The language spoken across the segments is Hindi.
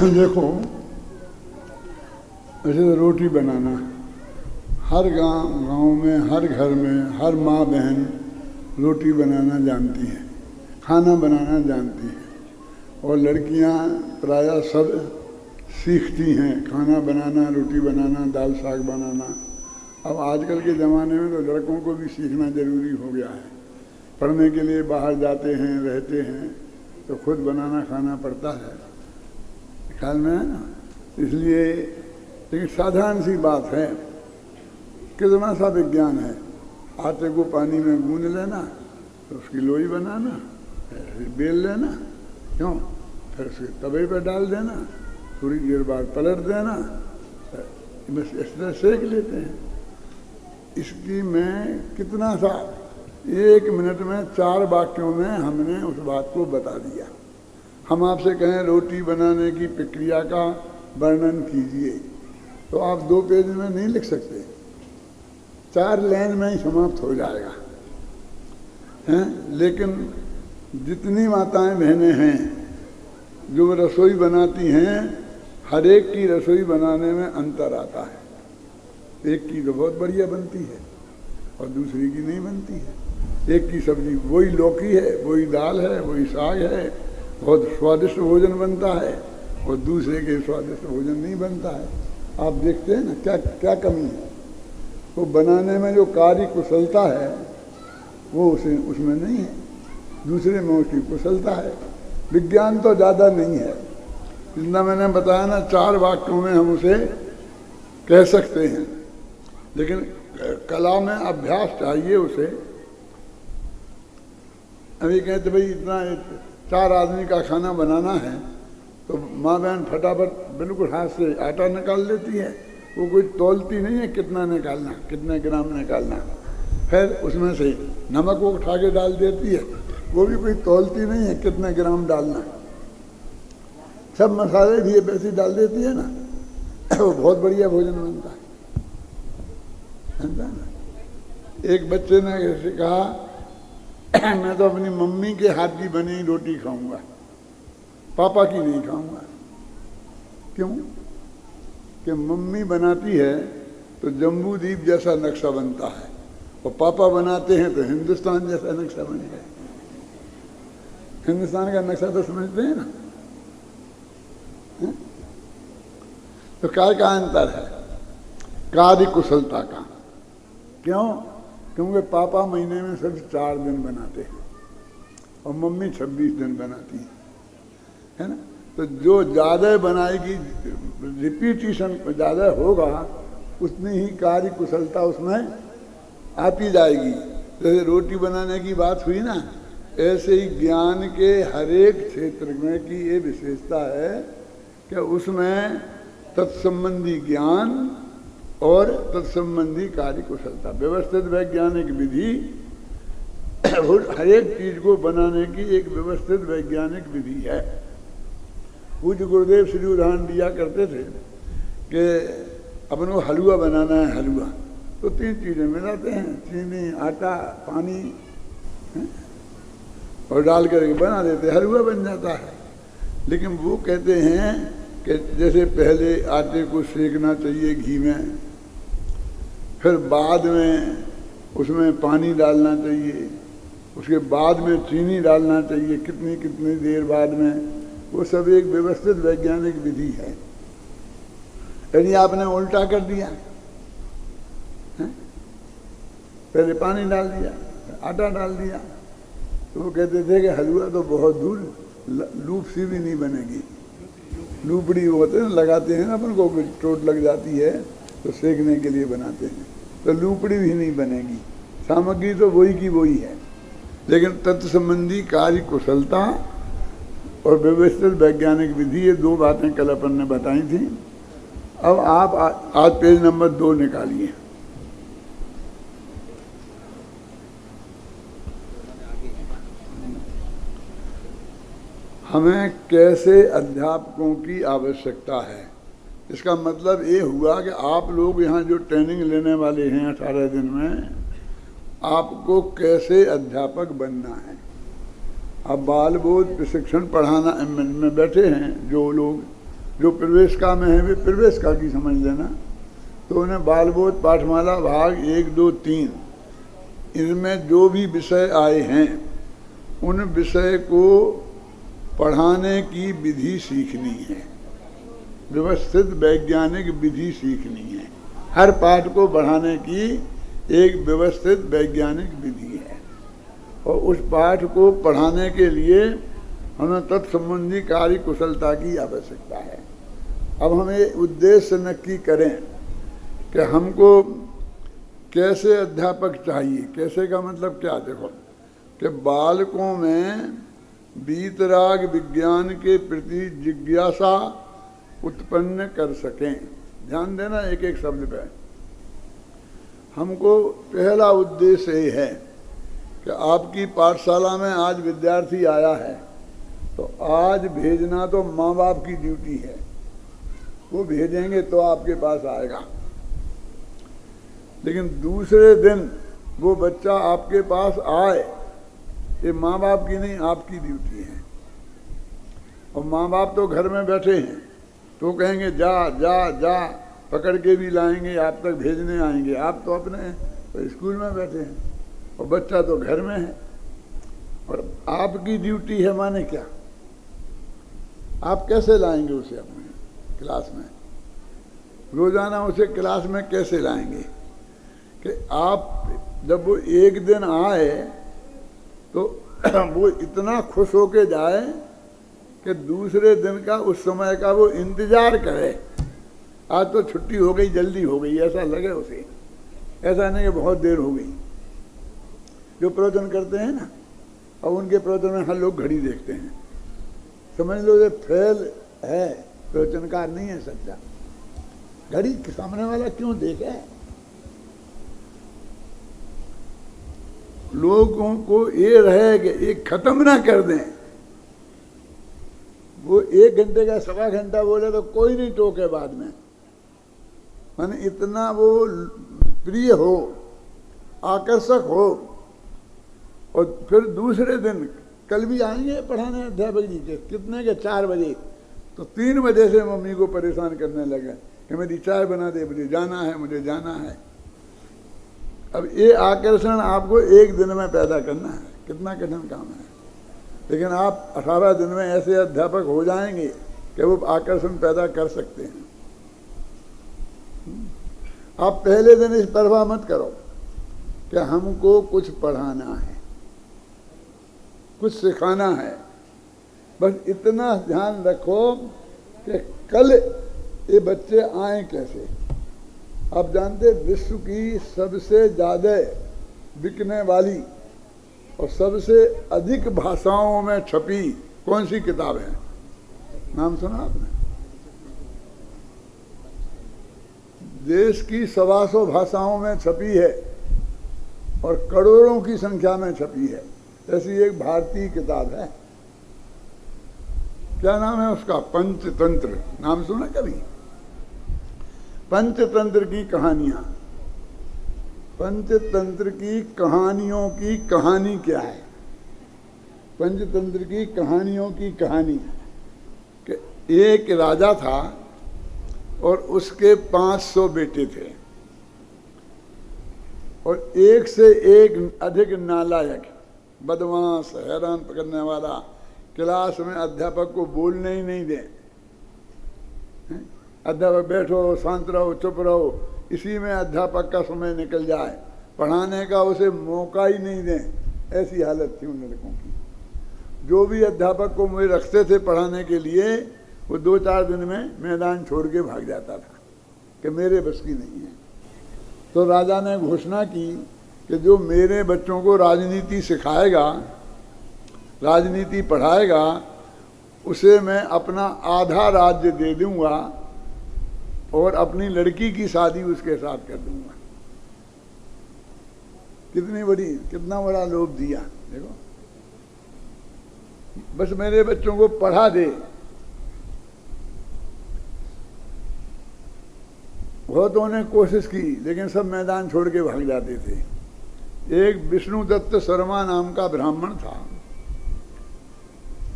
देखो, ऐसे रोटी बनाना हर गांव में, हर घर में, हर माँ बहन रोटी बनाना जानती है, खाना बनाना जानती है। और लड़कियां प्रायः सब सीखती हैं खाना बनाना, रोटी बनाना, दाल साग बनाना। अब आजकल के ज़माने में तो लड़कों को भी सीखना ज़रूरी हो गया है। पढ़ने के लिए बाहर जाते हैं, रहते हैं, तो खुद बनाना खाना पड़ता है, ख्याल में है ना। इसलिए लेकिन साधारण सी बात है, कितना सा विज्ञान है। आटे को पानी में गूंद लेना, तो उसकी लोई बनाना, बेल लेना, क्यों, फिर उसके तवे पर डाल देना, थोड़ी देर बाद पलट देना, बस इस तरह सेक लेते हैं। इसकी मैं कितना सा 1 मिनट में 4 वाक्यों में हमने उस बात को बता दिया। हम आपसे कहें रोटी बनाने की प्रक्रिया का वर्णन कीजिए, तो आप 2 पेज में नहीं लिख सकते, 4 लाइन में ही समाप्त हो जाएगा, हैं। लेकिन जितनी माताएं बहनें हैं जो रसोई बनाती हैं, हर एक की रसोई बनाने में अंतर आता है। एक की तो बहुत बढ़िया बनती है और दूसरी की नहीं बनती है। एक की सब्जी वही लौकी है, वही दाल है, वही साग है, बहुत स्वादिष्ट भोजन बनता है, और दूसरे के स्वादिष्ट भोजन नहीं बनता है। आप देखते हैं ना क्या क्या कमी है। वो बनाने में जो कार्य कुशलता है वो उसमें नहीं है, दूसरे में उसकी कुशलता है। विज्ञान तो ज़्यादा नहीं है, जितना मैंने बताया ना, 4 वाक्यों में हम उसे कह सकते हैं। लेकिन कला में अभ्यास चाहिए उसे। अभी कहते भाई इतना 4 आदमी का खाना बनाना है, तो माँ बहन फटाफट बिल्कुल हाथ से आटा निकाल लेती है, वो कोई तौलती नहीं है कितना निकालना, कितने ग्राम निकालना। फिर उसमें से नमक वो उठा के डाल देती है, वो भी कोई तौलती नहीं है कितने ग्राम डालना। सब मसाले भी वैसे डाल देती है ना, वो बहुत बढ़िया भोजन बनता है ना। एक बच्चे ने ऐसे कहा मैं तो अपनी मम्मी के हाथ की बनी रोटी खाऊंगा, पापा की नहीं खाऊंगा। क्यों? कि मम्मी बनाती है तो जम्बू द्वीप जैसा नक्शा बनता है, और पापा बनाते हैं तो हिंदुस्तान जैसा नक्शा बनेगा। हिंदुस्तान का नक्शा तो समझते हैं ना, है? तो काय का अंतर है? कार्य कुशलता का। क्यों? क्योंकि पापा महीने में सिर्फ 4 दिन बनाते हैं और मम्मी 26 दिन बनाती है ना। तो जो ज़्यादा बनाएगी, रिपीटिशन ज़्यादा होगा, उतनी ही कार्य कुशलता उसमें आती जाएगी। जैसे रोटी बनाने की बात हुई ना, ऐसे ही ज्ञान के हर एक क्षेत्र में की ये विशेषता है कि उसमें तत्संबंधी ज्ञान और तत्संबंधी कार्य कुशलता, व्यवस्थित वैज्ञानिक विधि, हर एक चीज को बनाने की एक व्यवस्थित वैज्ञानिक विधि है। पूज्य गुरुदेव श्री उदाहरण दिया करते थे कि अपन को हलवा बनाना है, हलवा तो 3 चीज़ें मिलाते हैं, चीनी, आटा, पानी, है? और डाल करके बना देते, हलवा बन जाता है। लेकिन वो कहते हैं कि जैसे पहले आटे को सेकना चाहिए घी में, फिर बाद में उसमें पानी डालना चाहिए, उसके बाद में चीनी डालना चाहिए, कितनी कितनी देर बाद में, वो सब एक व्यवस्थित वैज्ञानिक विधि है। यदि आपने उल्टा कर दिया, है? पहले पानी डाल दिया, आटा डाल दिया, तो वो कहते थे कि हलवा तो बहुत दूर, लूप सी भी नहीं बनेगी। लूपड़ी होते हैं, लगाते हैं ना अपन को, चोट लग जाती है तो सेकने के लिए बनाते हैं, तो लूपड़ी भी नहीं बनेगी। सामग्री तो वही की वही है, लेकिन तत्व संबंधी कार्य कुशलता और व्यवस्थित वैज्ञानिक विधि, ये 2 बातें कल अपन ने बताई थी। अब आप आज पेज नंबर 2 निकालिए। हमें कैसे अध्यापकों की आवश्यकता है, इसका मतलब ये हुआ कि आप लोग यहाँ जो ट्रेनिंग लेने वाले हैं 18 दिन में, आपको कैसे अध्यापक बनना है। अब बाल बोध प्रशिक्षण पढ़ाना में बैठे हैं जो लोग, जो प्रवेशिका में है वे प्रवेशिका की समझ लेना। तो उन्हें बालबोध पाठमाला भाग 1, 2, 3 इनमें जो भी विषय आए हैं उन विषय को पढ़ाने की विधि सीखनी है, व्यवस्थित वैज्ञानिक विधि सीखनी है। हर पाठ को बढ़ाने की एक व्यवस्थित वैज्ञानिक विधि है और उस पाठ को पढ़ाने के लिए हमें तत्संबंधी कार्य कुशलता की आवश्यकता है। अब हमें उद्देश्य नक्की करें कि हमको कैसे अध्यापक चाहिए। कैसे का मतलब क्या? देखो कि बालकों में वीतराग विज्ञान के प्रति जिज्ञासा उत्पन्न कर सकें। ध्यान देना एक एक शब्द पे। हमको पहला उद्देश्य ये है कि आपकी पाठशाला में आज विद्यार्थी आया है तो आज भेजना तो माँ बाप की ड्यूटी है। वो भेजेंगे तो आपके पास आएगा, लेकिन दूसरे दिन वो बच्चा आपके पास आए ये माँ बाप की नहीं, आपकी ड्यूटी है। और माँ बाप तो घर में बैठे हैं तो कहेंगे जा जा जा, पकड़ के भी लाएंगे, आप तक भेजने आएंगे। आप तो अपने तो स्कूल में बैठे हैं और बच्चा तो घर में है। और आपकी ड्यूटी है माने क्या? आप कैसे लाएंगे उसे अपने क्लास में? रोजाना उसे क्लास में कैसे लाएंगे कि आप जब वो एक दिन आए तो वो इतना खुश होके जाए कि दूसरे दिन का उस समय का वो इंतजार करे। आज तो छुट्टी हो गई, जल्दी हो गई, ऐसा लगे उसे। ऐसा नहीं कि बहुत देर हो गई। जो प्रवचन करते हैं ना, और उनके प्रवचन में हर लोग घड़ी देखते हैं, समझ लो ये फेल है, प्रवचनकार नहीं है सच्चा। घड़ी सामने वाला क्यों देखे? लोगों को ये रहे कि एक खत्म ना कर दें। वो 1 घंटे का 1.25 घंटा बोले तो कोई नहीं टोके बाद में। माने इतना वो प्रिय हो, आकर्षक हो। और फिर दूसरे दिन कल भी आएंगे पढ़ाने अध्यापक जी के, कितने के 4 बजे, तो 3 बजे से मम्मी को परेशान करने लगे कि मेरी चाय बना दे, मुझे जाना है, मुझे जाना है। अब ये आकर्षण आपको 1 दिन में पैदा करना है, कितना कठिन काम है। लेकिन आप 18 दिन में ऐसे अध्यापक हो जाएंगे कि वो आकर्षण पैदा कर सकते हैं। आप पहले दिन इस परवाह मत करो कि हमको कुछ पढ़ाना है, कुछ सिखाना है। बस इतना ध्यान रखो कि कल ये बच्चे आए कैसे। आप जानते विश्व की सबसे ज़्यादा बिकने वाली और सबसे अधिक भाषाओं में छपी कौन सी किताब है? नाम सुना आपने? देश की 125 भाषाओं में छपी है और करोड़ों की संख्या में छपी है। ऐसी एक भारतीय किताब है, क्या नाम है उसका? पंचतंत्र। नाम सुना कभी? पंचतंत्र की कहानियां। पंचतंत्र की कहानियों की कहानी क्या है? पंचतंत्र की कहानियों की कहानी कि एक राजा था और उसके 500 बेटे थे और एक से एक अधिक नालायक, बदमाश, हैरान पकड़ने वाला, क्लास में अध्यापक को बोलने ही नहीं दे। अध्यापक बैठो, शांत रहो, चुप रहो, इसी में अध्यापक का समय निकल जाए, पढ़ाने का उसे मौका ही नहीं दें। ऐसी हालत थी उन लड़कों की। जो भी अध्यापक को मुझे रखते थे पढ़ाने के लिए, वो 2-4 दिन में मैदान छोड़ के भाग जाता था कि मेरे बस की नहीं है। तो राजा ने घोषणा की कि जो मेरे बच्चों को राजनीति सिखाएगा, राजनीति पढ़ाएगा, उसे मैं अपना आधा राज्य दे दूंगा और अपनी लड़की की शादी उसके साथ कर दूंगा। कितना बड़ा लोभ दिया देखो। बस मेरे बच्चों को पढ़ा दे। बहुतों ने कोशिश की लेकिन सब मैदान छोड़ के भाग जाते थे। एक विष्णुदत्त शर्मा नाम का ब्राह्मण था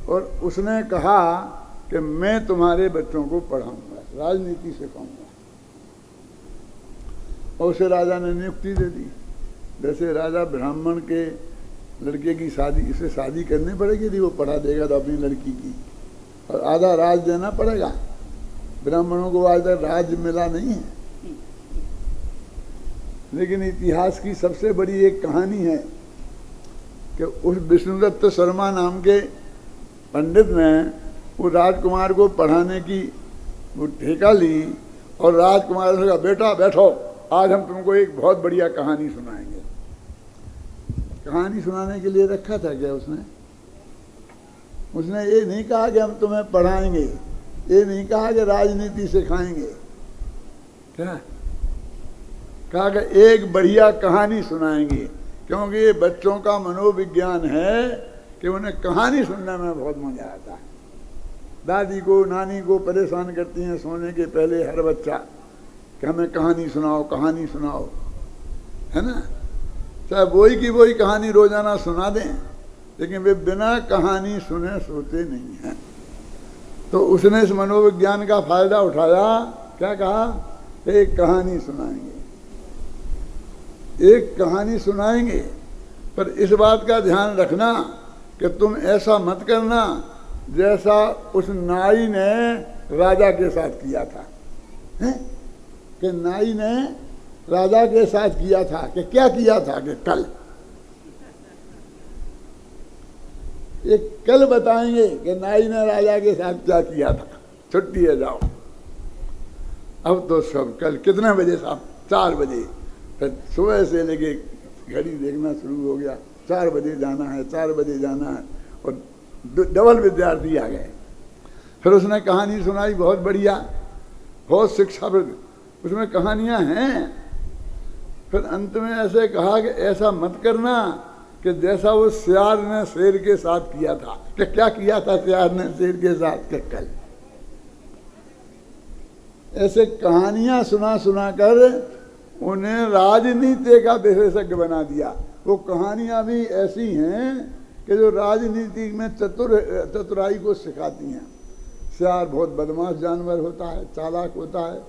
और उसने कहा कि कि मैं तुम्हारे बच्चों को पढ़ाऊंगा, राजनीति सिखाऊंगा। और उसे राजा ने नियुक्ति दे दी। जैसे राजा ब्राह्मण के लड़के की शादी, इसे शादी करनी पड़ेगी थी, वो पढ़ा देगा तो अपनी लड़की की, और आधा राज देना पड़ेगा। ब्राह्मणों को आज तक राज मिला नहीं है। लेकिन इतिहास की सबसे बड़ी एक कहानी है कि उस विष्णुदत्त शर्मा नाम के पंडित ने वो राजकुमार को पढ़ाने की वो ठेका ली, और राजकुमार ने कहा बेटा बैठो, आज हम तुमको एक बहुत बढ़िया कहानी सुनाएंगे। कहानी सुनाने के लिए रखा था क्या उसने? उसने ये नहीं कहा कि हम तुम्हें पढ़ाएंगे, ये नहीं कहा कि राजनीति सिखाएंगे, क्या कहा कि एक बढ़िया कहानी सुनाएंगे, क्योंकि ये बच्चों का मनोविज्ञान है कि उन्हें कहानी सुनने में बहुत मजा आता है। दादी को नानी को परेशान करती हैं सोने के पहले हर बच्चा कि हमें कहानी सुनाओ, कहानी सुनाओ, है ना। चाहे वही की वही कहानी रोजाना सुना दें, लेकिन वे बिना कहानी सुने सोते नहीं हैं। तो उसने इस मनोविज्ञान का फायदा उठाया, क्या कहा, एक कहानी सुनाएंगे, एक कहानी सुनाएंगे, पर इस बात का ध्यान रखना कि तुम ऐसा मत करना जैसा उस नाई ने राजा के साथ किया था। है? कि नाई ने राजा के साथ किया था, कि क्या किया था, कि कल एक कल बताएंगे कि नाई ने राजा के साथ क्या किया था। छुट्टी है, जाओ। अब तो सब कल कितने बजे साहब? 4 बजे। फिर सुबह से लेके घड़ी देखना शुरू हो गया, 4 बजे जाना है, 4 बजे जाना है, और डबल विद्यार्थी आ गए। फिर उसने कहानी सुनाई बहुत बढ़िया, बहुत शिक्षाप्रद उसमें कहानियां हैं। फिर अंत में ऐसे कहा कि ऐसा मत करना कि जैसा वो सियार ने शेर के साथ किया था। कि क्या किया था सियार ने शेर के साथ? कि कल। ऐसे कहानियां सुना सुना कर उन्हें राजनीति का विशेषज्ञ बना दिया। वो कहानियां भी ऐसी हैं कि जो राजनीति में चतुराई को सिखाती हैं। सियार बहुत बदमाश जानवर होता है, चालाक होता है,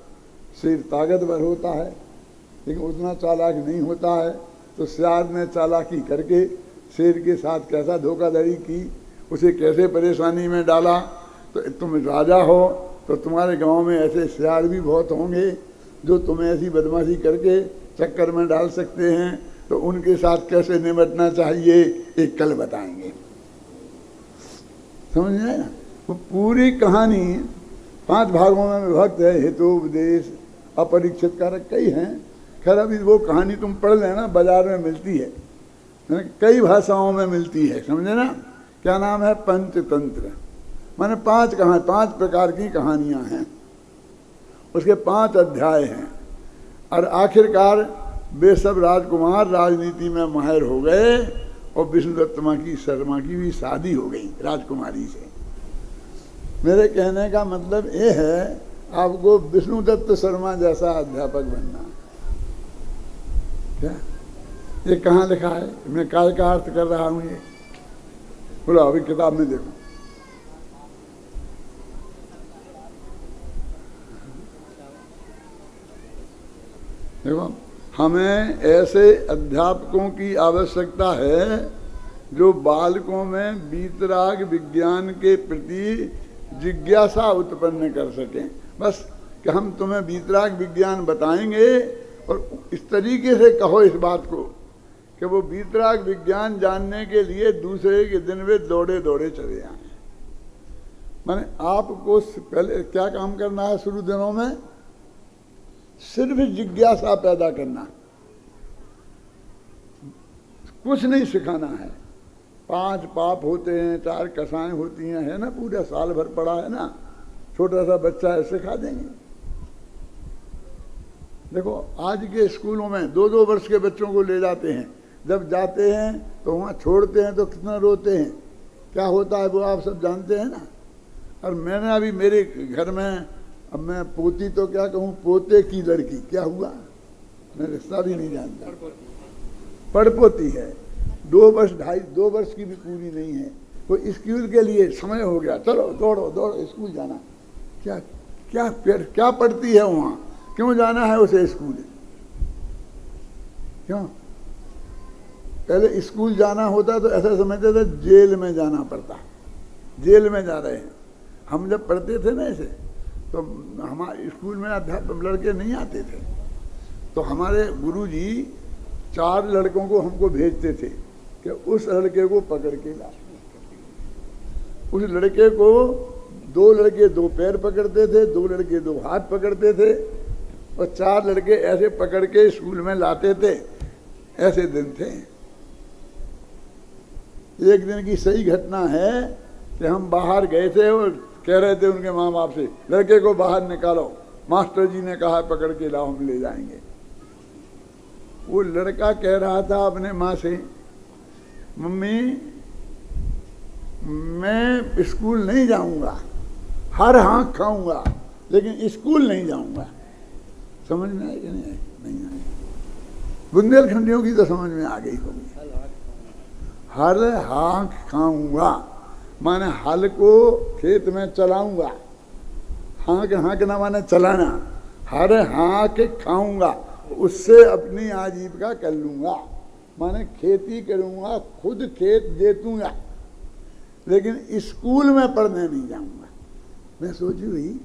शेर ताकतवर होता है, लेकिन उतना चालाक नहीं होता है। तो सियार ने चालाकी करके शेर के साथ कैसा धोखाधड़ी की, उसे कैसे परेशानी में डाला। तो तुम राजा हो तो तुम्हारे गांव में ऐसे सियार भी बहुत होंगे जो तुम्हें ऐसी बदमाशी करके चक्कर में डाल सकते हैं, तो उनके साथ कैसे निपटना चाहिए एक कल बताएंगे। समझ रहे ना? वो पूरी कहानी 5 भागों में विभक्त है। हितोपदेश, अपरीक्षित कारक कई हैं। खैर अभी वो कहानी तुम पढ़ लेना, बाजार में मिलती है, कई भाषाओं में मिलती है, समझे ना। क्या नाम है? पंचतंत्र। माने 5 प्रकार की कहानियां हैं, उसके 5 अध्याय हैं। और आखिरकार वे सब राजकुमार राजनीति में माहिर हो गए, और विष्णुदत्त शर्मा की भी शादी हो गई राजकुमारी से। मेरे कहने का मतलब ये है, आपको विष्णुदत्त शर्मा जैसा अध्यापक बनना है। क्या ये कहाँ लिखा है? मैं काय का अर्थ कर रहा हूं ये? बोलो अभी किताब में देखो। देखो, हमें ऐसे अध्यापकों की आवश्यकता है जो बालकों में वीतराग विज्ञान के प्रति जिज्ञासा उत्पन्न कर सकें। बस कि हम तुम्हें वीतराग विज्ञान बताएंगे, और इस तरीके से कहो इस बात को कि वो वीतराग विज्ञान जानने के लिए दूसरे के दिन वे दौड़े दौड़े चले आए। माने आपको पहले क्या काम करना है शुरू दिनों में? सिर्फ जिज्ञासा पैदा करना, कुछ नहीं सिखाना है। 5 पाप होते हैं, 4 कसाएं होती हैं, है ना, पूरा साल भर पड़ा है ना। छोटा सा बच्चा है, सिखा देंगे। देखो आज के स्कूलों में 2-2 वर्ष के बच्चों को ले जाते हैं, जब जाते हैं तो वहाँ छोड़ते हैं तो कितना रोते हैं, क्या होता है वो आप सब जानते हैं ना। और मैंने अभी मेरे घर में, अब मैं पोती तो क्या कहूँ, पोते की लड़की, क्या हुआ मैं रिश्ता भी नहीं जानता, पड़पोती है, 2 वर्ष 2.5 2 वर्ष की भी पूरी नहीं है, वो स्कूल के लिए समय हो गया, चलो दौड़ो दौड़ो स्कूल जाना। क्या क्या क्या पढ़ती है वहाँ, क्यों जाना है उसे स्कूल? क्यों? पहले स्कूल जाना होता तो ऐसा समझते थे जेल में जाना पड़ता, जेल में जा रहे हैं। हम जब पढ़ते थे ना ऐसे, तो हमारे स्कूल में अध्यापक लड़के नहीं आते थे, तो हमारे गुरुजी 4 लड़कों को हमको भेजते थे कि उस लड़के को पकड़ के ला। उस लड़के को 2 लड़के 2 पैर पकड़ते थे, 2 लड़के 2 हाथ पकड़ते थे, और 4 लड़के ऐसे पकड़ के स्कूल में लाते थे। ऐसे दिन थे। एक दिन की सही घटना है कि हम बाहर गए थे और कह रहे थे उनके माँ बाप से, लड़के को बाहर निकालो, मास्टर जी ने कहा पकड़ के लाओ, हम ले जाएंगे। वो लड़का कह रहा था अपने माँ से, मम्मी मैं स्कूल नहीं जाऊंगा, हर हाँक खाऊंगा, लेकिन स्कूल नहीं जाऊंगा। समझ में आई कि नहीं आई? नहीं आई। बुंदेलखंडियों की तो समझ में आ गई होगी। हर हाँक खाऊंगा माने हल को खेत में चलाऊंगा, हाँक हाँकना माने चलाना, हर हाँक खाऊंगा, उससे अपनी आजीविका कर लूंगा, माने खेती करूंगा, खुद खेत जोतूंगा, लेकिन स्कूल में पढ़ने नहीं जाऊंगा। मैं सोची भाई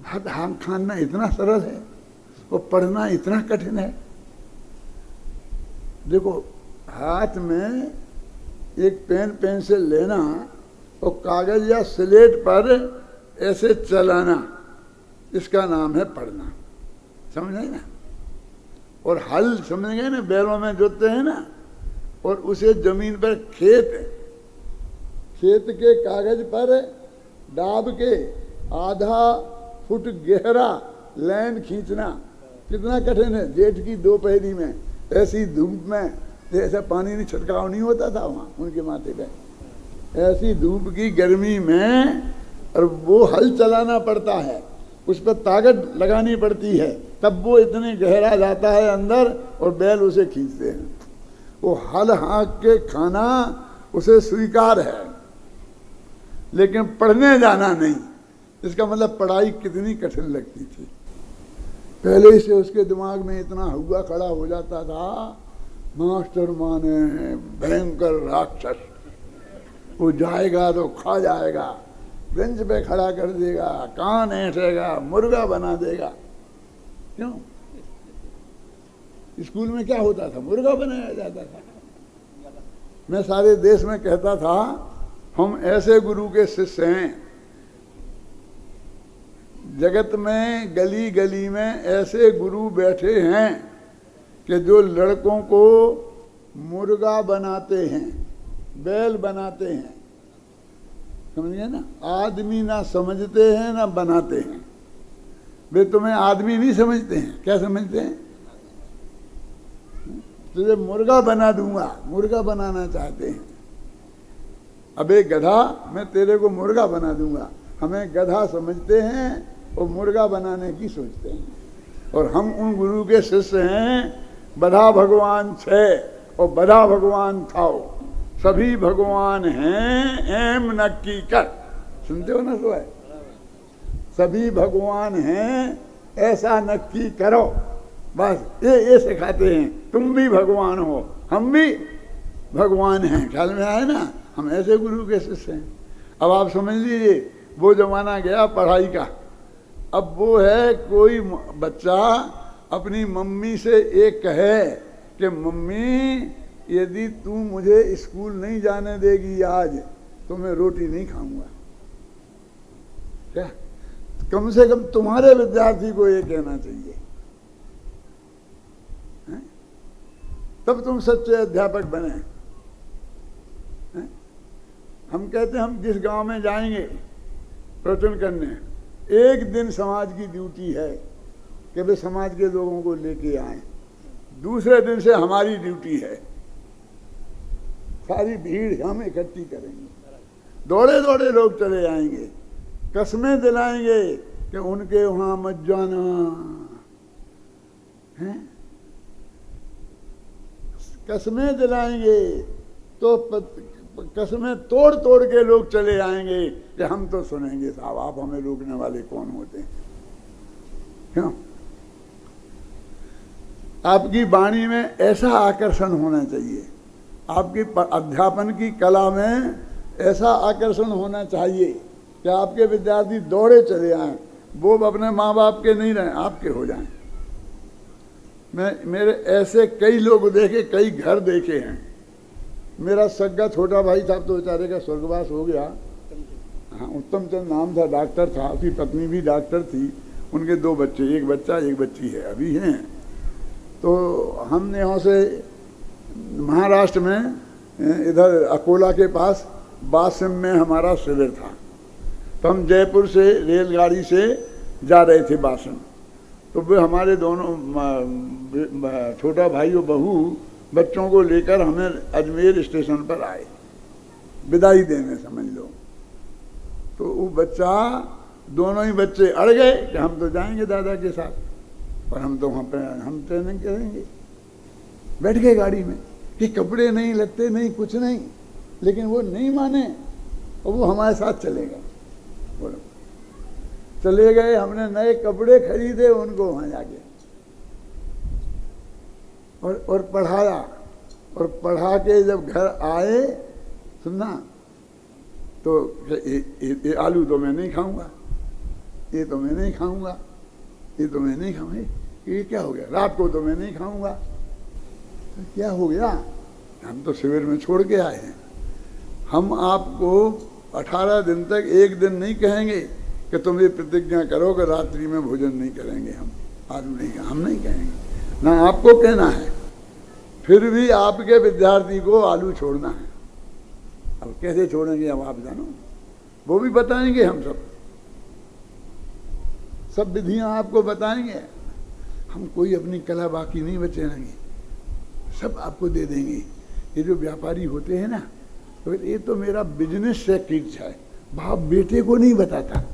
हर हाँक खाना इतना सरल है और पढ़ना इतना कठिन है। देखो, हाथ में एक पेन पेंसिल लेना और कागज या स्लेट पर ऐसे चलाना, इसका नाम है पढ़ना। समझ गए ना? और हल समझ गए ना, बैलों में जोतते हैं ना, और उसे जमीन पर खेत के कागज पर दाब के आधा फुट गहरा लाइन खींचना कितना कठिन है। जेठ की दोपहरी में ऐसी धूप में, जैसा पानी नहीं छिड़काव नहीं होता था वहाँ उनके माथे पे, ऐसी धूप की गर्मी में, और वो हल चलाना पड़ता है, उस पर ताकत लगानी पड़ती है, तब वो इतने गहरा जाता है अंदर और बैल उसे खींचते हैं। वो हल हाँक के खाना उसे स्वीकार है, लेकिन पढ़ने जाना नहीं। इसका मतलब पढ़ाई कितनी कठिन लगती थी। पहले ही से उसके दिमाग में इतना हुआ खड़ा हो जाता था, मास्टर माने भयंकर राक्षस, वो जाएगा तो खा जाएगा, बेंच पे खड़ा कर देगा, कान ऐंठेगा, मुर्गा बना देगा। क्यों? स्कूल में क्या होता था? मुर्गा बनाया जाता था। मैं सारे देश में कहता था, हम ऐसे गुरु के शिष्य हैं, जगत में गली गली में ऐसे गुरु बैठे हैं कि जो लड़कों को मुर्गा बनाते हैं, बैल बनाते हैं। समझिए ना? आदमी ना समझते हैं ना बनाते हैं। वे तुम्हें आदमी नहीं समझते हैं, क्या समझते हैं? तुझे मुर्गा बना दूंगा, मुर्गा बनाना चाहते हैं। अबे गधा, मैं तेरे को मुर्गा बना दूंगा। हमें गधा समझते हैं और मुर्गा बनाने की सोचते हैं। और हम उन गुरु के शिष्य हैं, बधा भगवान छे और बधा भगवान खाओ, सभी भगवान हैं एम नक्की कर। सुनते हो ना? तो है, सभी भगवान हैं ऐसा नक्की करो। बस ये सिखाते हैं, तुम भी भगवान हो, हम भी भगवान हैं। ख्याल में आए ना? हम ऐसे गुरु के शिष्य हैं। अब आप समझ लीजिए, वो जमाना गया पढ़ाई का। अब वो है, कोई बच्चा अपनी मम्मी से एक कहे कि मम्मी यदि तू मुझे स्कूल नहीं जाने देगी आज, तो मैं रोटी नहीं खाऊंगा। क्या? कम से कम तुम्हारे विद्यार्थी को ये कहना चाहिए, है? तब तुम सच्चे अध्यापक बने। है? हम कहते हैं, हम जिस गांव में जाएंगे प्रवचन करने, एक दिन समाज की ड्यूटी है कि वे समाज के लोगों को लेके आए। दूसरे दिन से हमारी ड्यूटी है, सारी भीड़ हम इकट्ठी करेंगे, दौड़े दौड़े लोग चले आएंगे, कसमें दिलाएंगे कि उनके वहां मत जाना है, कसमें दिलाएंगे। तो कसमें तोड़ तोड़ के लोग चले आएंगे कि हम तो सुनेंगे साहब, आप हमें रोकने वाले कौन होते हैं? क्यों? आपकी वाणी में ऐसा आकर्षण होना चाहिए, आपकी अध्यापन की कला में ऐसा आकर्षण होना चाहिए कि आपके विद्यार्थी दौड़े चले आए, वो अपने माँ बाप के नहीं रहे, आपके हो जाएं। मेरे ऐसे कई लोग देखे, कई घर देखे हैं। मेरा सग्गा छोटा भाई था, तो बेचारे का स्वर्गवास हो गया। हाँ, उत्तम चंद नाम था, डॉक्टर था, उसकी पत्नी भी डॉक्टर थी, उनके 2 बच्चे, एक बच्चा एक बच्ची है, अभी हैं। तो हमने यहाँ से महाराष्ट्र में इधर अकोला के पास बासिम में हमारा शिविर था, तो हम जयपुर से रेलगाड़ी से जा रहे थे बासिम। तो वे हमारे दोनों छोटा भाई और बहू बच्चों को लेकर हमें अजमेर स्टेशन पर आए, विदाई देने समझ लो। तो वो बच्चा, दोनों ही बच्चे अड़ गए कि हम तो जाएंगे दादा के साथ, और हम तो वहाँ पे हम ट्रेनिंग करेंगे। बैठ गए गाड़ी में कि कपड़े नहीं, लगते नहीं, कुछ नहीं, लेकिन वो नहीं माने और वो हमारे साथ चले गए। बोलो, चले गए, हमने नए कपड़े खरीदे उनको वहाँ जाके, और पढ़ाया, और पढ़ा के जब घर आए, सुनना, तो ये आलू तो मैं नहीं खाऊंगा, ये तो मैं नहीं खाऊंगा, ये तो मैं नहीं खाऊंगा, ये क्या हो गया? रात को तो मैं नहीं खाऊंगा। तो क्या हो गया? हम तो शिविर में छोड़ के आए हैं। हम आपको 18 दिन तक एक दिन नहीं कहेंगे कि तुम ये प्रतिज्ञा करो कि रात्रि में भोजन नहीं करेंगे, हम आलू नहीं, हम नहीं कहेंगे, ना आपको कहना है। फिर भी आपके विद्यार्थी को आलू छोड़ना है। अब कैसे छोड़ेंगे अब आप जानो, वो भी बताएंगे, हम सब विधियां आपको बताएंगे। हम कोई अपनी कला बाकी नहीं बचेंगे, सब आपको दे देंगे। ये जो व्यापारी होते हैं ना, तो ये तो मेरा बिजनेस सेक्रेट है, बाप बेटे को नहीं बताता,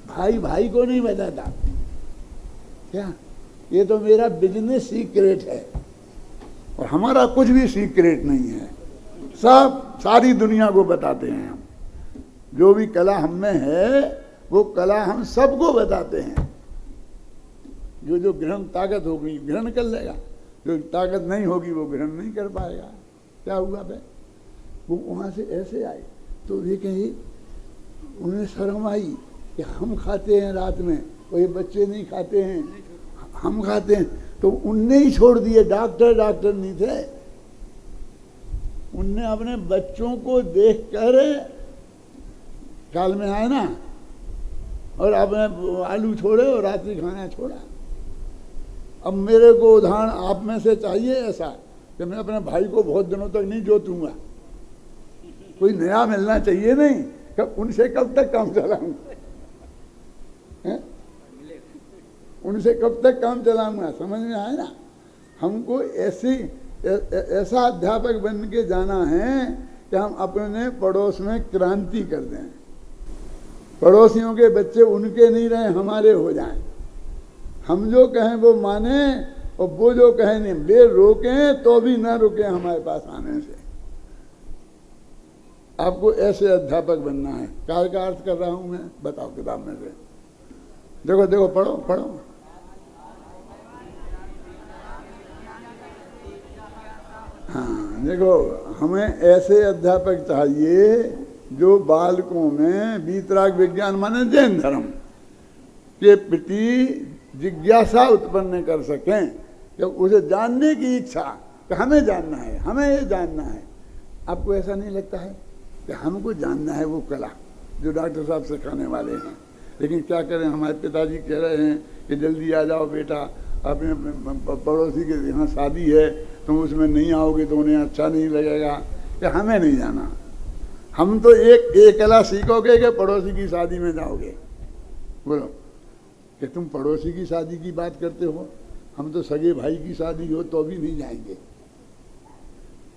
भाई भाई को नहीं बताता, क्या ये तो मेरा बिजनेस सीक्रेट है। और हमारा कुछ भी सीक्रेट नहीं है, सब सारी दुनिया को बताते हैं हम। जो भी कला हम में है वो कला हम सबको बताते हैं। जो ग्रहण ताकत होगी ग्रहण कर लेगा, जो ताकत नहीं होगी वो ग्रहण नहीं कर पाएगा। क्या हुआ भाई? वो वहाँ से ऐसे आए तो ये कहे, उन्हें शर्म आई कि हम खाते हैं रात में और ये बच्चे नहीं खाते हैं, हम खाते हैं। तो उनने ही छोड़ दिए, डॉक्टर नहीं थे, उनने अपने बच्चों को देखकर ख्याल में आए ना, और अपने आलू छोड़े और रात्रि खाना छोड़ा। अब मेरे को उदाहरण आप में से चाहिए ऐसा कि मैं अपने भाई को बहुत दिनों तक नहीं जोतूंगा, कोई नया मिलना चाहिए नहीं, कब उनसे कब तक काम चलाऊंगा, उनसे कब तक काम चलाऊंगा? समझ में आए ना? हमको ऐसा अध्यापक बन के जाना है कि हम अपने पड़ोस में क्रांति कर दें, पड़ोसियों के बच्चे उनके नहीं रहे, हमारे हो जाएं। हम जो कहें वो माने, और वो जो कहें नहीं, वे रोकें तो भी ना रुके हमारे पास आने से। आपको ऐसे अध्यापक बनना है। कार्य का अर्थ कर रहा हूं मैं, बताओ किताब में से। देखो पढ़ो। हाँ, देखो, हमें ऐसे अध्यापक चाहिए जो बालकों में वीतराग विज्ञान माने जैन धर्म के प्रति जिज्ञासा उत्पन्न कर सकें, कि उसे जानने की इच्छा, कि हमें जानना है, हमें ये जानना है। आपको ऐसा नहीं लगता है कि हमको जानना है वो कला जो डॉक्टर साहब सिखाने वाले हैं? लेकिन क्या करें, हमारे पिताजी कह रहे हैं कि जल्दी आ जाओ बेटा, अपने पड़ोसी के यहाँ शादी है, तुम उसमें नहीं आओगे तो उन्हें अच्छा नहीं लगेगा। कि हमें नहीं जाना, हम तो एक कला सीखोगे कि पड़ोसी की शादी में जाओगे? बोलो, कि तुम पड़ोसी की शादी की बात करते हो, हम तो सगे भाई की शादी हो तो भी नहीं जाएंगे।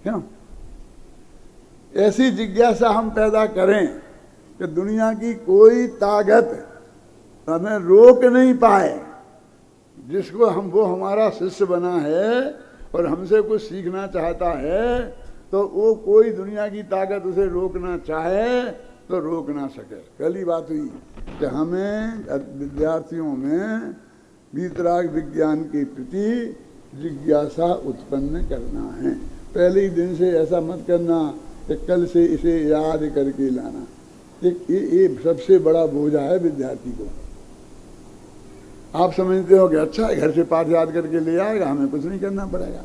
क्यों? ऐसी जिज्ञासा हम पैदा करें कि दुनिया की कोई ताकत हमें रोक नहीं पाए। जिसको वो हमारा शिष्य बना है और हमसे कुछ सीखना चाहता है, तो तो वो कोई दुनिया की ताकत उसे रोकना चाहे तो रोक ना सके। पहली बात हुई कि हमें विद्यार्थियों में वीतराग विज्ञान के प्रति जिज्ञासा उत्पन्न करना है। पहले ही दिन से ऐसा मत करना कि कल से इसे याद करके लाना। ये सबसे बड़ा बोझा है विद्यार्थी को। आप समझते हो कि अच्छा है घर से पाठ याद करके ले आएगा, हमें कुछ नहीं करना पड़ेगा।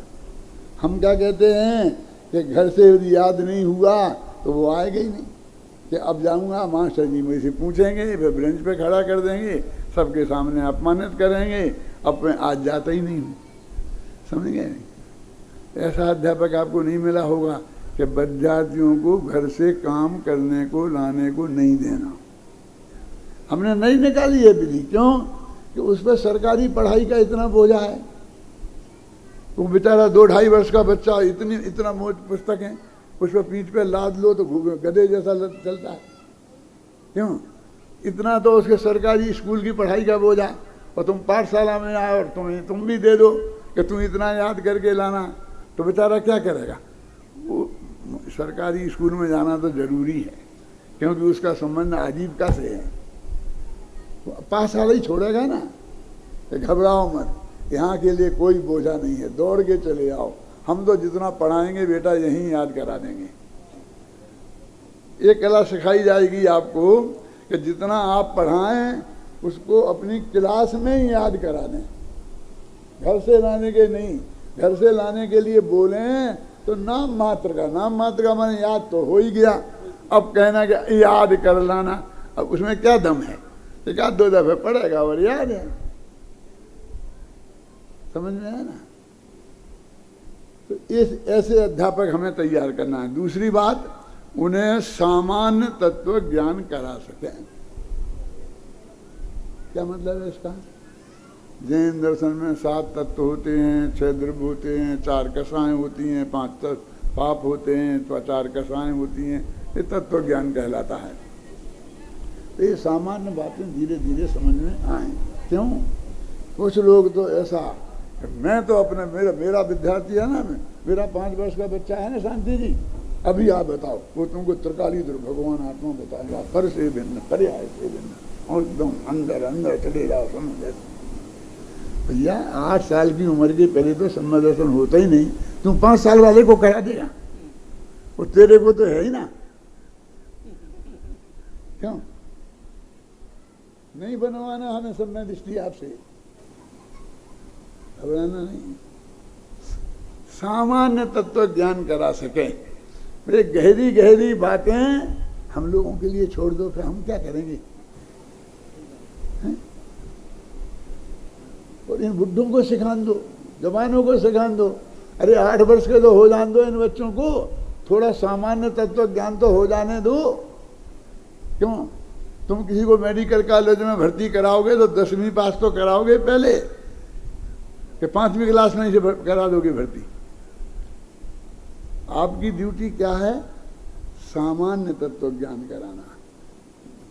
हम क्या कहते हैं कि घर से यदि याद नहीं हुआ तो वो आएगा ही नहीं, कि अब जाऊंगा मास्टर जी मुझे पूछेंगे, फिर बेंच पे खड़ा कर देंगे, सबके सामने अपमानित करेंगे, अब मैं आज जाता ही नहीं हूँ। समझ गए? ऐसा अध्यापक आपको नहीं मिला होगा कि विद्यार्थियों को घर से काम करने को लाने को नहीं देना। हमने नहीं निकाली है विधि। क्यों? कि उस पर सरकारी पढ़ाई का इतना बोझा है। वो बेचारा 2-2.5 वर्ष का बच्चा इतना मोट पुस्तक है, उस पर पीठ पे लाद लो तो गधे जैसा चलता है। क्यों? इतना तो उसके सरकारी स्कूल की पढ़ाई का बोझा, और तुम पाठशाला में आए और तुम भी दे दो कि तुम इतना याद करके लाना, तो बेचारा क्या करेगा? वो सरकारी स्कूल में जाना तो जरूरी है, क्योंकि उसका संबंध आजीविका से है। पाठशाला ही छोड़ेगा ना। तो घबराओ मत, यहाँ के लिए कोई बोझा नहीं है, दौड़ के चले आओ। हम तो जितना पढ़ाएंगे बेटा यहीं याद करा देंगे। एक कला सिखाई जाएगी आपको कि जितना आप पढ़ाएं उसको अपनी क्लास में ही याद करा दें, घर से लाने के नहीं। घर से लाने के लिए बोलें तो नाम मात्र का माने याद तो हो ही गया। अब कहना कि याद कर लाना, अब उसमें क्या दम है? 1-2 दफे पढ़ेगा और याद है। समझ में आया ना? तो इस ऐसे अध्यापक हमें तैयार करना है। दूसरी बात, उन्हें सामान्य तत्व ज्ञान करा सकें। क्या मतलब है इसका? जैन दर्शन में 7 तत्व होते हैं, 6 द्रव्य होते हैं, 4 कषाएं होती हैं, 5 पाप होते हैं, 4 कषाएं होती हैं। ये तत्व ज्ञान कहलाता है। तो ये सामान्य बातें धीरे धीरे समझ में आए। क्यों? कुछ लोग तो ऐसा, मैं तो अपने मेरा विद्यार्थी है ना, मेरा 5 वर्ष का बच्चा है ना शांति जी, अभी आप बताओ, वो तुमको त्रिकाली भगवान आत्मा बताएगा, पर से भिन्न, पर्याय से भिन्न, और एकदम अंदर चले जाओ समझ। भैया 8 साल की उम्र के पहले तो सम्यक दर्शन होता ही नहीं, तुम 5 साल वाले को करा देगा? वो तेरे को तो है ही ना। क्यों नहीं बनवाना हमें सम्यक दृष्टि आपसे? घबराना नहीं। सामान्य तत्व ज्ञान करा सके। मेरे गहरी गहरी बातें हम लोगों के लिए छोड़ दो, फिर हम क्या करेंगे? और इन बुड्ढों को सिखा दो, जवानों को सिखा दो। अरे 8 वर्ष के तो हो जाने दो इन बच्चों को, थोड़ा सामान्य तत्व ज्ञान तो हो जाने दो। क्यों? तुम किसी को मेडिकल कॉलेज में भर्ती कराओगे तो 10वीं पास तो कराओगे पहले, कि 5वीं क्लास में से करा दोगे भर्ती? आपकी ड्यूटी क्या है? सामान्य तत्व ज्ञान कराना।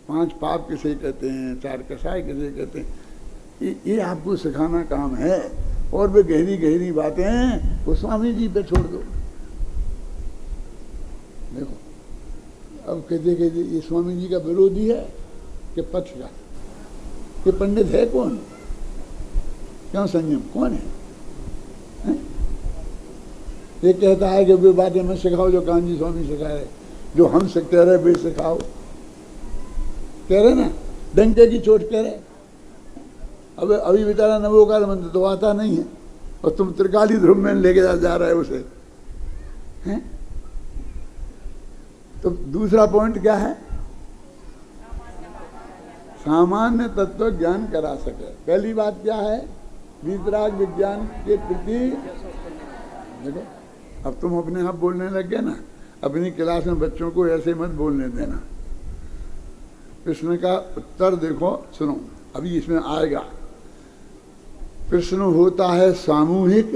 5 पाप किसे कहते हैं, 4 कषाय किसे कहते हैं, ये आपको सिखाना काम है। और वे गहरी गहरी बातें वो स्वामी जी पे छोड़ दो। देखो अब कहते ये स्वामी जी का विरोधी है कि पक्ष का? ये पंडित है कौन? क्यों संयम कौन है? ये कहता है कि वे बातें मत सिखाओ जो कांजी स्वामी सिखाए, जो हम कह रहे वे सिखाओ। कह रहे ना, डंके की चोट कह रहे। अब अभी बेचारा नवोकार मंत्र तो आता नहीं है, और तुम त्रिकाली ध्रुव में लेके जा रहे हो उसे, हैं? तो दूसरा पॉइंट क्या है? सामान्य तत्व ज्ञान करा सके। पहली बात क्या है? वीतराग विज्ञान के प्रति। देखो अब तुम अपने आप बोलने लग गए ना, अपनी क्लास में बच्चों को ऐसे मत बोलने देना। प्रश्न का उत्तर देखो, सुनो, अभी इसमें आएगा। प्रश्न होता है सामूहिक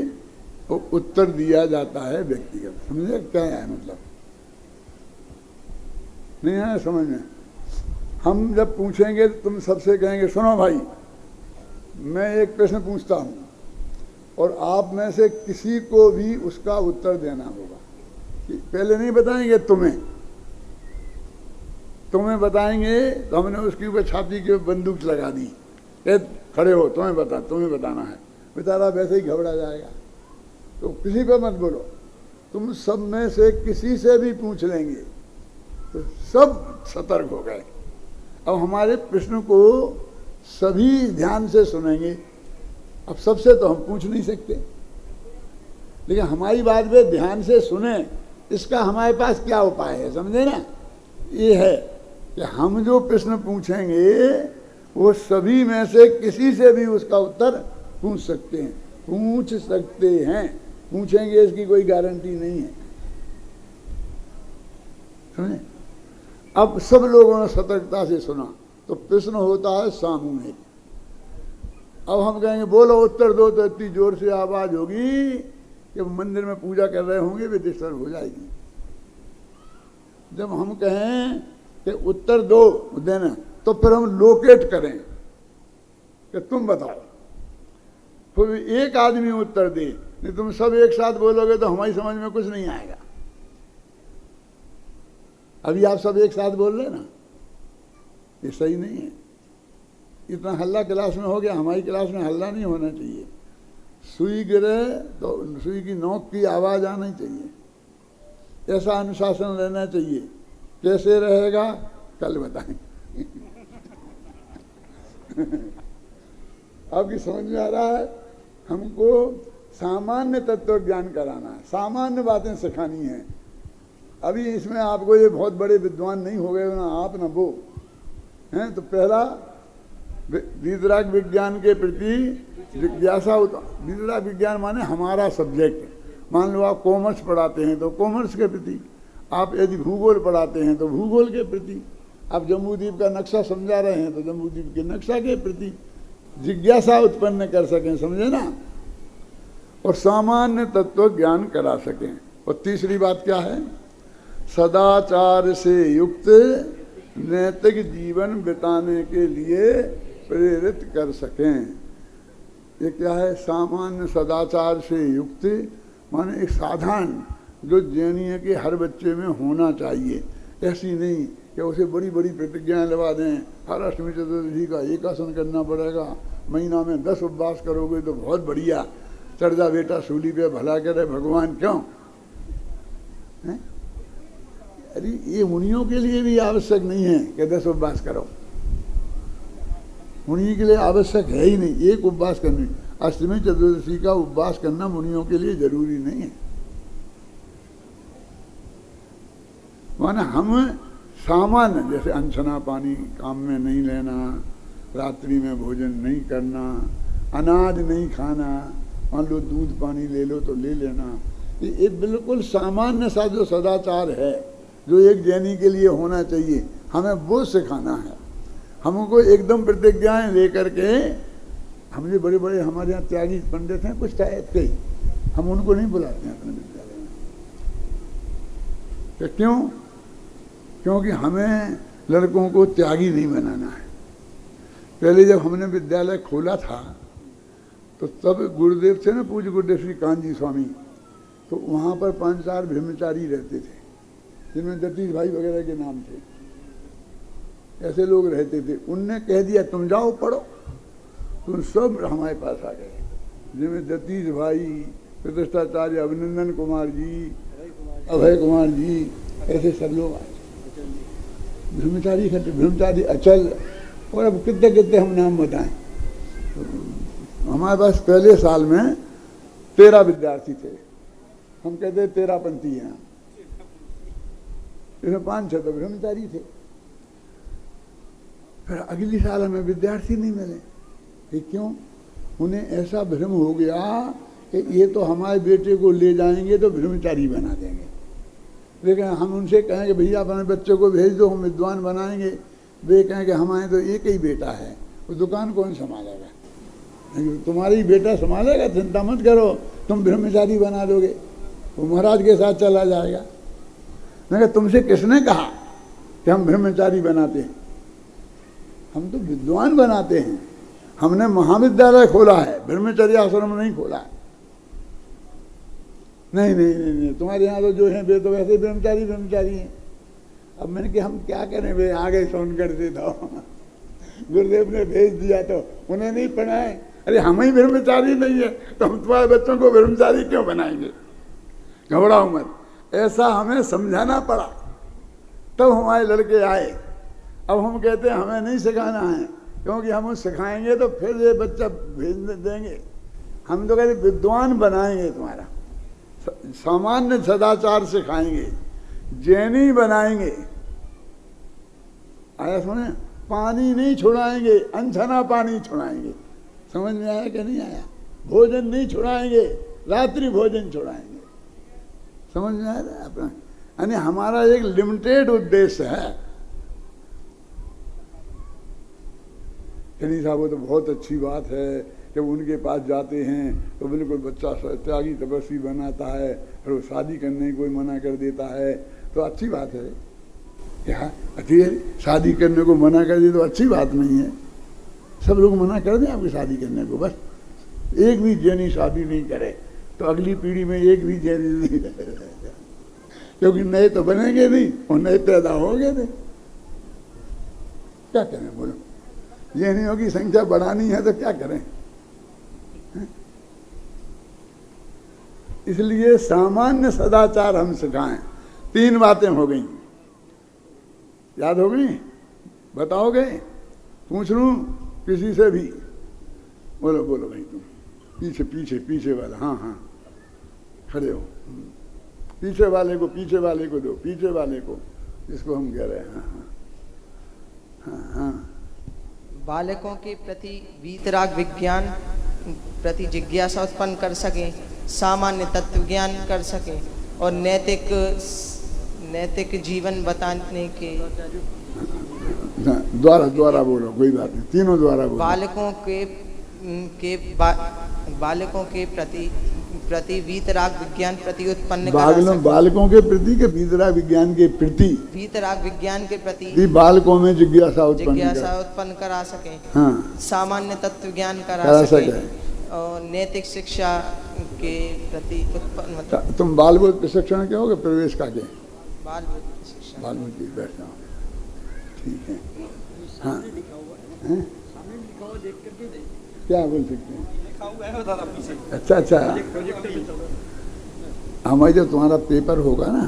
और उत्तर दिया जाता है व्यक्तिगत। समझे क्या है मतलब? नहीं है समझ में? हम जब पूछेंगे तुम सबसे कहेंगे सुनो भाई, मैं एक प्रश्न पूछता हूं और आप में से किसी को भी उसका उत्तर देना होगा। कि पहले नहीं बताएंगे तुम्हें बताएंगे तो हमने उसके ऊपर छाती के बंदूक लगा दी, खड़े हो तुम्हें बताना है। बेचारा वैसे ही घबरा जाएगा। तो किसी पे मत बोलो, तुम सब में से किसी से भी पूछ लेंगे तो सब सतर्क हो गए। अब हमारे प्रश्न को सभी ध्यान से सुनेंगे। अब सबसे तो हम पूछ नहीं सकते, लेकिन हमारी बात वे ध्यान से सुने, इसका हमारे पास क्या उपाय है, समझे ना? ये है कि हम जो प्रश्न पूछेंगे वो सभी में से किसी से भी उसका उत्तर पूछ सकते हैं। पूछेंगे इसकी कोई गारंटी नहीं है, समझे? अब सब लोगों ने सतर्कता से सुना तो प्रश्न होता है सामूहिक। अब हम कहेंगे बोलो उत्तर दो, तो इतनी जोर से आवाज होगी कि मंदिर में पूजा कर रहे होंगे वे डिस्टर्ब हो जाएगी। जब हम कहें कि उत्तर दो देना, तो फिर हम लोकेट करें कि तुम बताओ, फिर एक आदमी उत्तर दे। नहीं तुम सब एक साथ बोलोगे तो हमारी समझ में कुछ नहीं आएगा। अभी आप सब एक साथ बोल रहे ना, ये सही नहीं है। इतना हल्ला क्लास में हो गया, हमारी क्लास में हल्ला नहीं होना चाहिए। सुई गिरे तो सुई की नोक की आवाज आनी चाहिए, ऐसा अनुशासन रहना चाहिए। कैसे रहेगा कल बताएंगे। आपकी समझ में आ रहा है? हमको सामान्य तत्व ज्ञान कराना है, सामान्य बातें सिखानी है। अभी इसमें आपको ये बहुत बड़े विद्वान नहीं हो गए ना आप ना वो हैं। तो पहला वीतराग विज्ञान के प्रति जिज्ञासा। वीतराग विज्ञान माने हमारा सब्जेक्ट। मान लो आप कॉमर्स पढ़ाते हैं तो कॉमर्स के प्रति, आप यदि भूगोल पढ़ाते हैं तो भूगोल के प्रति, आप जम्बूद्वीप का नक्शा समझा रहे हैं तो जम्बूद्वीप के नक्शा के प्रति जिज्ञासा उत्पन्न कर सकें, समझे ना? और सामान्य तत्व ज्ञान करा सकें। और तीसरी बात क्या है? सदाचार से युक्त नैतिक जीवन बिताने के लिए प्रेरित कर सकें। ये क्या है? सामान्य सदाचार से युक्त माने एक साधारण जो जैनीय के हर बच्चे में होना चाहिए। ऐसी नहीं कि उसे बड़ी बड़ी प्रतिज्ञाएं लगा दें, हर अष्टमी चतुर्दशी का एक आसन करना पड़ेगा, महीना में 10 उपवास करोगे तो बहुत बढ़िया, चढ़ जा बेटा सूली पे, भला करे भगवान। क्यों है? अरे ये मुनियों के लिए भी आवश्यक नहीं है कि 10 उपवास करो। मुनि के लिए आवश्यक है ही नहीं एक उपवास करने। अष्टमी चतुर्दशी का उपवास करना मुनियों के लिए जरूरी नहीं है। माने हम सामान्य जैसे अनछना पानी काम में नहीं लेना, रात्रि में भोजन नहीं करना, अनाज नहीं खाना, मान लो दूध पानी ले लो तो ले लेना, ये बिल्कुल सामान्य सा जो सदाचार है जो एक जैनी के लिए होना चाहिए, हमें वो सिखाना है। हमको एकदम प्रतिज्ञाएं लेकर के, हम जो बड़े बड़े हमारे यहाँ त्यागी पंडित हैं कुछ टाइप के, हम उनको नहीं बुलाते हैं अपने विद्यालय में। तो क्यों? क्योंकि हमें लड़कों को त्यागी नहीं बनाना है। पहले जब हमने विद्यालय खोला था तो तब गुरुदेव थे ना, पूज्य गुरुदेव श्री कांजी स्वामी, तो वहाँ पर 5-4 ब्रह्मचारी रहते थे जिनमें जतीश भाई वगैरह के नाम थे। ऐसे लोग रहते थे। उनने कह दिया तुम जाओ पढ़ो, तुम सब हमारे पास आ गए, जिनमें जतीश भाई, प्रतिष्ठाचार्य अभिनंदन कुमार जी, अभय कुमार जी, ऐसे सब लोग आए। ब्रह्मचारी खटे, ब्रह्मचारी अचल, और अब कितने कितने हम नाम बताएं। तो हमारे पास पहले साल में 13 विद्यार्थी थे। हम कहते 13 पंथी हैं, इसमें 5-6 तो ब्रह्मचारी थे। फिर अगली साल हमें विद्यार्थी नहीं मिले। ये क्यों? उन्हें ऐसा भ्रम हो गया कि ये तो हमारे बेटे को ले जाएंगे तो ब्रह्मचारी बना देंगे। लेकिन हम उनसे कहें कि भैया अपने बच्चे को भेज दो, हम विद्वान बनाएंगे। वे कहें कि हमारे तो एक ही बेटा है, वो दुकान कौन संभालेगा? तुम्हारी बेटा संभालेगा, चिंता मत करो, तुम ब्रह्मचारी बना दोगे, वो महाराज के साथ चला जाएगा। मैंने कहा तुमसे किसने कहा कि हम ब्रह्मचारी बनाते हैं? हम तो विद्वान बनाते हैं। हमने महाविद्यालय खोला है, ब्रह्मचर्य आश्रम नहीं खोला है। नहीं नहीं नहीं नहीं, तुम्हारे यहाँ तो जो हैं वे तो वैसे ब्रह्मचारी ब्रह्मचारी हैं। अब मैंने कि हम क्या करें, वे आगे सोन कर दे दो। गुरुदेव ने भेज दिया तो उन्हें नहीं पढ़ाए। अरे हम ही ब्रह्मचारी नहीं है तो हम तुम्हारे बच्चों को ब्रह्मचारी क्यों बनाएंगे? घबराओ मत, ऐसा हमें समझाना पड़ा तब हमारे लड़के आए। अब हम कहते हैं हमें नहीं सिखाना है, क्योंकि हम उस सिखाएंगे तो फिर ये बच्चा भेज देंगे। हम तो कहते विद्वान बनाएंगे, तुम्हारा सामान्य सदाचार सिखाएंगे, जैनी बनाएंगे। आया सुने? पानी नहीं छुड़ाएंगे, अनछना पानी छुड़ाएंगे। समझ में आया कि नहीं आया? भोजन नहीं छुड़ाएंगे, रात्रि भोजन छुड़ाएंगे। समझ में आया अपना? यानी हमारा एक लिमिटेड उद्देश्य है। कहीं साहब वो तो बहुत अच्छी बात है, जब उनके पास जाते हैं तो बिल्कुल बच्चा त्यागी तपस्वी बनाता है, और वो शादी करने को मना कर देता है, तो अच्छी बात है। क्या अच्छी है? शादी करने को मना कर दे तो अच्छी बात नहीं है। सब लोग मना कर दें आपकी शादी करने को, बस एक भी जैनी शादी नहीं करे तो अगली पीढ़ी में एक भी जैनी नहीं रहेगा, क्योंकि नए तो बनेंगे नहीं और नए पैदा होंगे नहीं। क्या करें बोलो? जैनियों की संख्या बढ़ानी है तो क्या करें? इसलिए सामान्य सदाचार हम सिखाएं। 3 बातें हो गई, याद हो गई? बताओगे? पूछ लूं किसी से भी? बोलो बोलो भाई, तुम पीछे पीछे पीछे वाला, हाँ हाँ खड़े हो, पीछे वाले को दो, पीछे वाले को, जिसको हम कह रहे हैं। हाँ हाँ हाँ। बालकों के प्रति वीतराग विज्ञान प्रति जिज्ञासा उत्पन्न कर सके, सामान्य तत्व ज्ञान कर सके और नैतिक जीवन बताने के द्वारा बोलो, कोई बात नहीं, तीनों द्वारा बोलो। बालकों के प्रति वीतराग विज्ञान प्रति उत्पन्न बालकों के प्रति के वीतराग विज्ञान के प्रति, वीतराग विज्ञान के प्रति बालकों में जिज्ञासा उत्पन्न करा सके, हाँ, सामान्य तत्व ज्ञान करा सके और नैतिक शिक्षा के प्रति उत्पन्न। तुम बाल बुद्ध प्रशिक्षण क्या होगा? प्रवेश का के बाल बुद्धि बैठ जाओ, ठीक है। हाँ क्या बोल सकते हैं? अच्छा अच्छा, हमारे जब तुम्हारा पेपर होगा ना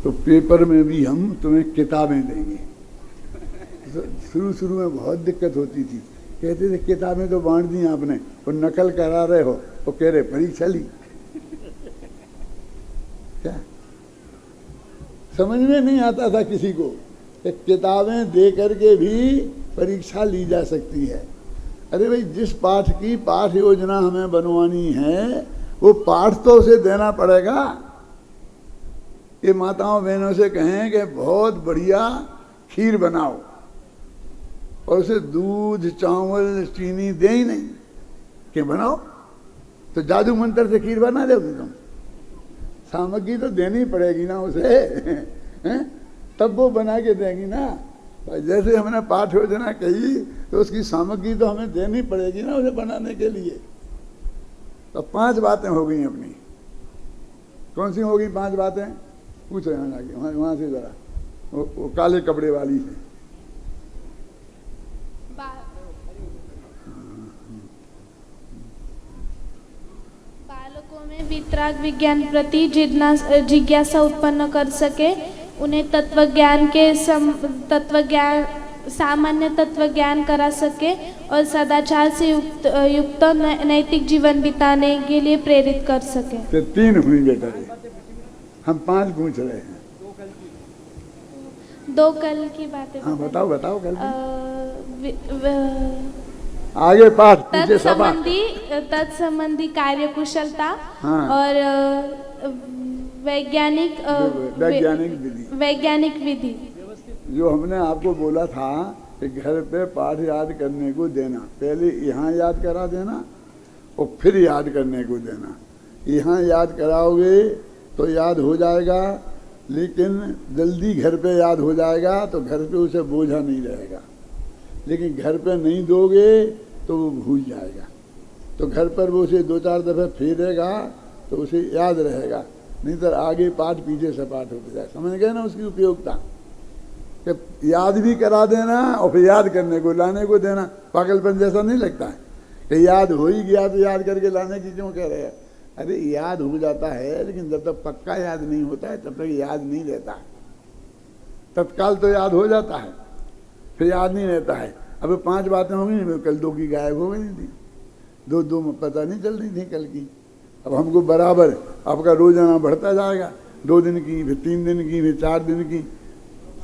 तो पेपर में भी हम तुम्हें किताबें देंगे। शुरू में बहुत दिक्कत होती थी, कहते थे किताबें तो बांट दी आपने और नकल करा रहे हो, तो कह रहे परीक्षा ली। क्या समझ में नहीं आता था किसी को कि किताबें दे करके भी परीक्षा ली जा सकती है। अरे भाई, जिस पाठ की पाठ योजना हमें बनवानी है वो पाठ तो उसे देना पड़ेगा। ये माताओं बहनों से कहें कि बहुत बढ़िया खीर बनाओ और उसे दूध चावल चीनी दे ही नहीं कि बनाओ, तो जादू मंत्र से खीर बना दोगे तुम? सामग्री तो देनी पड़ेगी ना उसे, तब वो बना के देंगी ना। जैसे हमने पाठ योजना कही तो उसकी सामग्री तो हमें देनी पड़ेगी ना उसे बनाने के लिए। तो 5 बातें हो गई अपनी। कौन सी हो गई 5 बातें? पूछो यहाँ जाके, वहाँ से जरा वो काले कपड़े वाली से। बालकों में वीतराग विज्ञान प्रति जिज्ञासा उत्पन्न कर सके, उन्हें सामान्य तत्व ज्ञान करा सके और सदाचार से युक्त नैतिक जीवन बिताने के लिए प्रेरित कर सके। तो 3 हुई बेटा, हम 5 पूछ रहे हैं। 2 कल की बातें। हाँ बताओ कल आगे पाठ तत्संबंधी कार्यकुशलता, हाँ, और वैज्ञानिक विधि। जो हमने आपको बोला था कि घर पे पाठ याद करने को देना, पहले यहाँ याद करा देना और फिर याद करने को देना। यहाँ याद कराओगे तो याद हो जाएगा, लेकिन जल्दी घर पे याद हो जाएगा तो घर पे उसे बोझा नहीं रहेगा। लेकिन घर पे नहीं दोगे तो वो भूल जाएगा, तो घर पर वो उसे 2-4 दफ़े फेरेगा तो उसे याद रहेगा, नहीं तो आगे पाठ पीछे से पाठ होते जाए। समझ गए ना उसकी उपयोगिता, कि याद भी करा देना और फिर याद करने को लाने को देना। पागलपन जैसा नहीं लगता है कि याद हो ही गया तो याद करके लाने की क्यों कह रहे हैं? अरे याद हो जाता है, लेकिन जब तक पक्का याद नहीं होता है तब तक याद नहीं रहता। तत्काल तो याद हो जाता है, फिर याद नहीं रहता है। अब 5 बातें होंगी, कल 2 की गायब हो गई थी, 2 पता नहीं चल रही थी कल की। अब हमको बराबर आपका रोजाना बढ़ता जाएगा, 2 दिन की, फिर 3 दिन की, फिर 4 दिन की।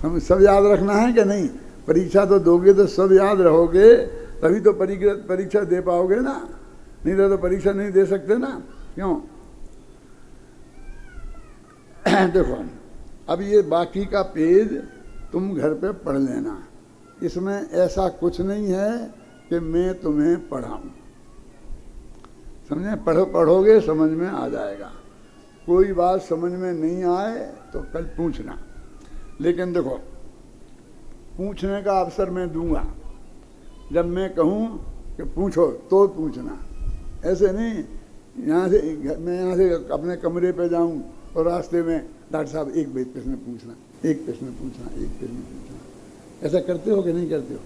हम सब याद रखना है कि नहीं? परीक्षा तो दोगे तो सब याद रहोगे, तभी तो परीक्षा दे पाओगे ना, नहीं तो परीक्षा नहीं दे सकते ना। क्यों? देखो अब ये बाकी का पेज तुम घर पे पढ़ लेना, इसमें ऐसा कुछ नहीं है कि मैं तुम्हें पढ़ाऊं, समझे? पढ़ोगे समझ में आ जाएगा। कोई बात समझ में नहीं आए तो कल पूछना, लेकिन देखो पूछने का अवसर मैं दूंगा। जब मैं कहूं कि पूछो तो पूछना, ऐसे नहीं मैं यहाँ से अपने कमरे पे जाऊं और रास्ते में डॉक्टर साहब एक प्रश्न पूछना, एक प्रश्न पूछना, एक प्रश्न पूछना। ऐसा करते हो कि नहीं करते हो?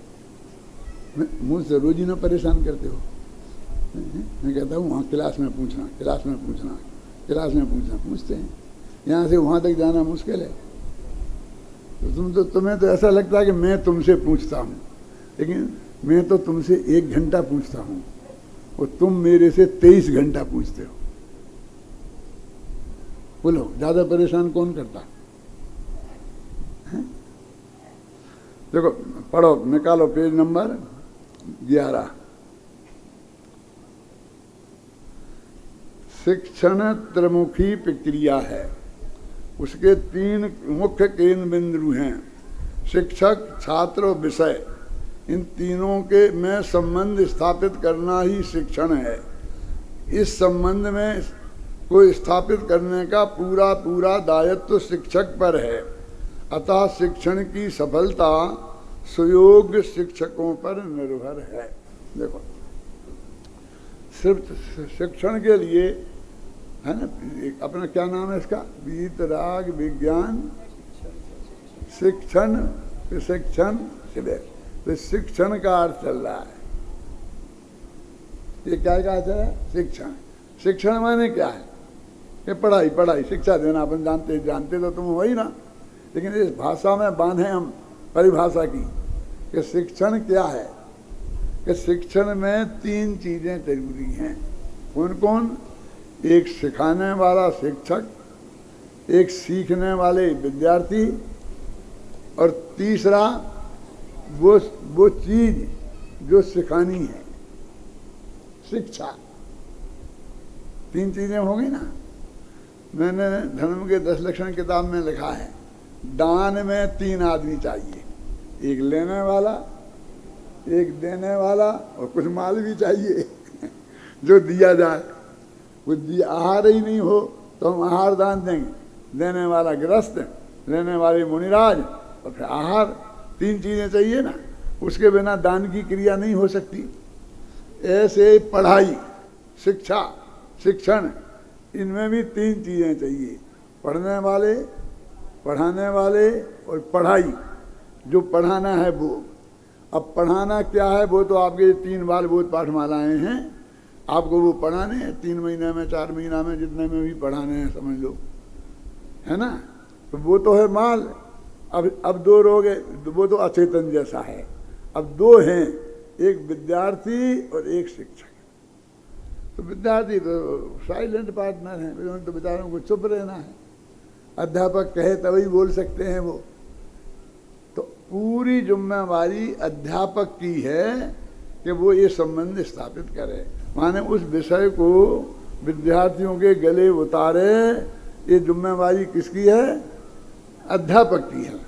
मुझसे रोज ही ना परेशान करते हो। मैं कहता हूँ वहाँ क्लास में पूछना, क्लास में पूछना, क्लास में पूछना। पूछते हैं, यहाँ से वहाँ तक जाना मुश्किल है। तो तुम्हें तो ऐसा लगता है कि मैं तुमसे पूछता हूँ, लेकिन मैं तो तुमसे 1 घंटा पूछता हूँ और तुम मेरे से 23 घंटा पूछते हो। बोलो ज्यादा परेशान कौन करता है? देखो पढ़ो, निकालो पेज नंबर 11। शिक्षण त्रिमुखी प्रक्रिया है, उसके 3 मुख्य केंद्र बिंदु हैं, शिक्षक, छात्र और विषय। इन तीनों के में संबंध स्थापित करना ही शिक्षण है। इस संबंध में को स्थापित करने का पूरा दायित्व शिक्षक पर है। अतः शिक्षण की सफलता सुयोग्य शिक्षकों पर निर्भर है। देखो सिर्फ शिक्षण के लिए है ना, अपना क्या नाम है इसका? वीतराग विज्ञान शिक्षण प्रशिक्षण शिविर। तो शिक्षण का अर्थ चल रहा है, ये क्या कहता है? शिक्षण। शिक्षण माने क्या है? ये पढ़ाई, पढ़ाई शिक्षा देना। अपन जानते तो तुम हो ही ना, लेकिन इस भाषा में बांधे हम परिभाषा की कि शिक्षण क्या है। कि शिक्षण में 3 चीजें जरूरी हैं। कौन कौन? एक सिखाने वाला शिक्षक, एक सीखने वाले विद्यार्थी, और तीसरा वो चीज जो सिखानी है, शिक्षा। 3 चीजें हो गई ना। मैंने धर्म के 10 लक्षण किताब में लिखा है, दान में 3 आदमी चाहिए, एक लेने वाला, एक देने वाला, और कुछ माल भी चाहिए जो दिया जाए। वो आहार ही नहीं हो तो हम आहार दान देंगे, देने वाला गृहस्थ, लेने वाले मुनिराज, और फिर आहार। 3 चीजें चाहिए ना, उसके बिना दान की क्रिया नहीं हो सकती। ऐसे पढ़ाई, शिक्षा, शिक्षण, इनमें भी 3 चीजें चाहिए, पढ़ने वाले, पढ़ाने वाले और पढ़ाई। जो पढ़ाना है वो, अब पढ़ाना क्या है वो तो आपके 3 बाल बोध पाठमालाएं हैं, आपको वो पढ़ाने हैं 3 महीने में, 4 महीना में, जितने में भी पढ़ाने हैं, समझ लो, है ना। तो वो तो है माल। अब 2 लोग, वो तो अचेतन जैसा है। अब 2 हैं, एक विद्यार्थी और एक शिक्षक। तो विद्यार्थी तो साइलेंट पार्टनर है, उन्हें तो बेचारों को चुप रहना है, अध्यापक कहे तभी बोल सकते हैं वो। तो पूरी जिम्मेवारी अध्यापक की है कि वो ये संबंध स्थापित करे, माने उस विषय को विद्यार्थियों के गले उतारे। ये जिम्मेवारी किसकी है? अध्यापक की है।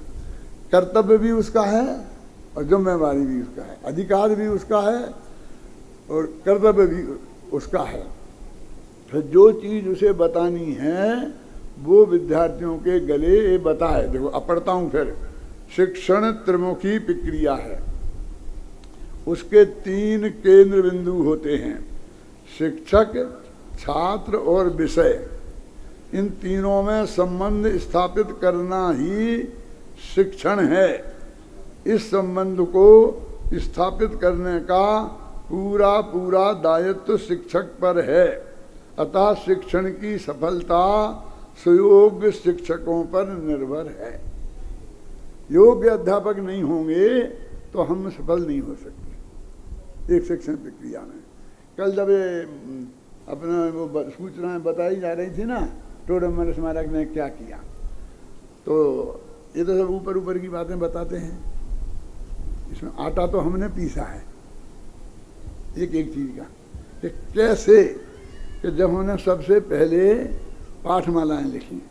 कर्तव्य भी उसका है और जिम्मेवारी भी उसका है, अधिकार भी उसका है और कर्तव्य भी उसका है। फिर जो चीज उसे बतानी है वो विद्यार्थियों के गले बताए। देखो अब पढ़ता हूं फिर। शिक्षण त्रिमुखी प्रक्रिया है, उसके 3 केंद्र बिंदु होते हैं, शिक्षक, छात्र और विषय, इन तीनों में संबंध स्थापित करना ही शिक्षण है। इस संबंध को स्थापित करने का पूरा पूरा दायित्व शिक्षक पर है। अतः शिक्षण की सफलता सुयोग्य शिक्षकों पर निर्भर है। योग्य अध्यापक नहीं होंगे तो हम सफल नहीं हो सकते एक शिक्षण प्रक्रिया में। कल जब ये अपना वो सूचनाएं बताई जा रही थी ना, टोडरमल स्मारक ने क्या किया, तो ये तो सब ऊपर ऊपर की बातें बताते हैं। इसमें आटा तो हमने पीसा है एक एक चीज का, कि कैसे कि जब हमने सबसे पहले पाठमालाएं लिखी,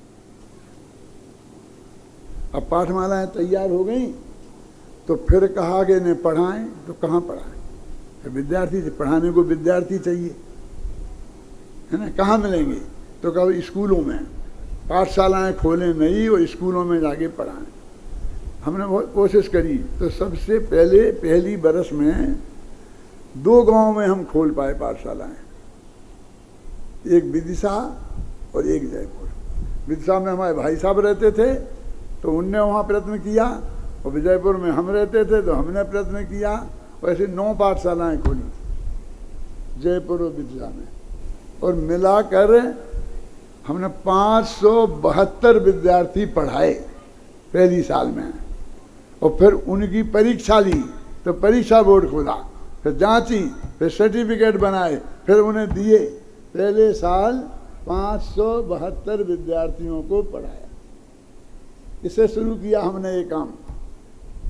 अब पाठमालाएं तैयार हो गई तो फिर कहा कि इन्हें पढ़ाएं, तो कहाँ पढ़ाएं? तो विद्यार्थी से पढ़ाने को विद्यार्थी चाहिए, है ना, कहाँ मिलेंगे? तो कभी स्कूलों में पाठशालाएं खोलें नहीं और स्कूलों में जाके पढ़ाएं। हमने बहुत कोशिश करी, तो सबसे पहले पहली बरस में 2 गांव में हम खोल पाए पाठशालाएं, एक विदिशा और एक जयपुर। विदिशा में हमारे भाई साहब रहते थे तो उनने वहाँ प्रयत्न किया, और विजयपुर में हम रहते थे तो हमने प्रयत्न किया। वैसे 9 पाठशालाएं खोली जयपुर और विदिशा में, और मिलाकर हमने 572 विद्यार्थी पढ़ाए पहली साल में। और फिर उनकी परीक्षा ली, तो परीक्षा बोर्ड खोला, फिर जांची, फिर सर्टिफिकेट बनाए, फिर उन्हें दिए। पहले साल 572 विद्यार्थियों को पढ़ाया। इससे शुरू किया हमने ये काम।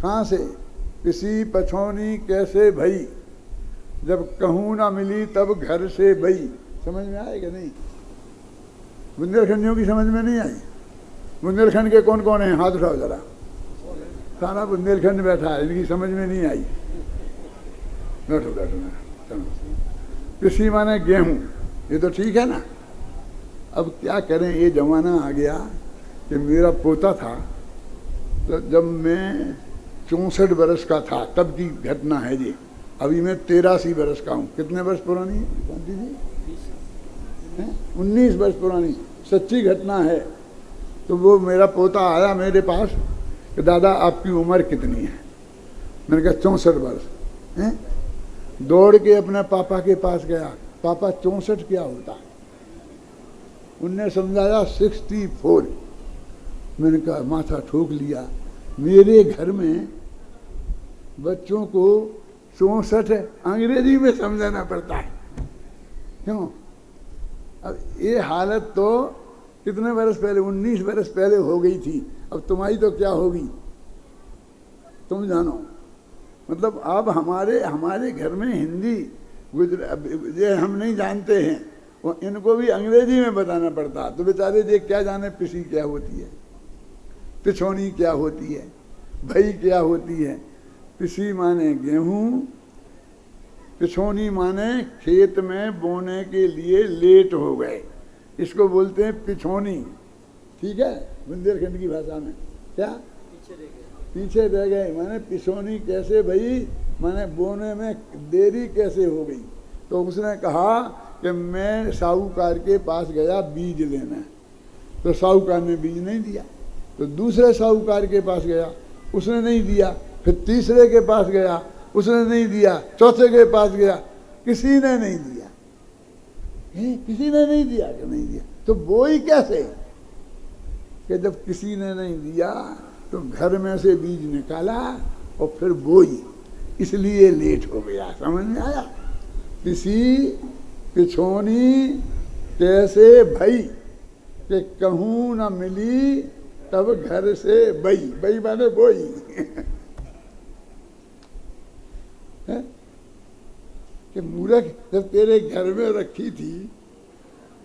कहाँ से? किसी पछौनी कैसे भई, जब कहूँ ना मिली तब घर से भई। समझ में आएगा नहीं? बुंदेलखंडियों की समझ में नहीं आई? बुंदेलखंड के कौन कौन है? हाथ उठाओ जरा। सारा बुंदेलखंड बैठा है, इनकी समझ में नहीं आई। बैठो बैठो चलो। कृषि माने गेहूं, ये तो ठीक है ना। अब क्या करें, ये जमाना आ गया कि मेरा पोता था, तो जब मैं 64 वर्ष का था तब की घटना है जी। अभी मैं 83 वर्ष का हूँ। कितने वर्ष पुरानी है शांति जी? 19 वर्ष पुरानी सच्ची घटना है। तो वो मेरा पोता आया मेरे पास कि दादा आपकी उम्र कितनी है? मैंने कहा 64 वर्ष है। दौड़ के अपने पापा के पास गया, पापा 64 क्या होता है? उनने समझाया 64। मैंने कहा माथा ठोक लिया। मेरे घर में बच्चों को 64 अंग्रेजी में समझाना पड़ता है। क्यों? अब ये हालत तो कितने वर्ष पहले, 19 वर्ष पहले हो गई थी। अब तुम्हारी तो क्या होगी तुम जानो। मतलब अब हमारे घर में हिंदी ये हम नहीं जानते हैं, वो इनको भी अंग्रेजी में बताना पड़ता। तो बेचारे ये क्या जाने पिसी क्या होती है, पिछोनी क्या होती है, भई क्या होती है। पिसी माने गेहूं, पिछोनी माने खेत में बोने के लिए लेट हो गए, इसको बोलते हैं पिछोनी। ठीक है, बुंदेलखंड की भाषा में क्या पीछे रह गए माने पिछोनी कैसे भई, माने बोने में देरी कैसे हो गई। तो उसने कहा कि मैं साहूकार के पास गया बीज लेने, तो साहूकार ने बीज नहीं दिया। तो दूसरे साहूकार के पास गया, उसने नहीं दिया। फिर तीसरे के पास गया, उसने नहीं दिया। चौथे के पास गया, किसी ने नहीं दिया। किसी ने नहीं दिया कि नहीं दिया। तो बोई कैसे? कि जब किसी ने नहीं दिया तो घर में से बीज निकाला और फिर बोई, इसलिए लेट हो गया। समझ में आया? किसी पिछोनी कैसे भई, कि कहूँ न मिली तब घर से बई। बई माने बोई। कि मूर्ख जब तेरे घर में रखी थी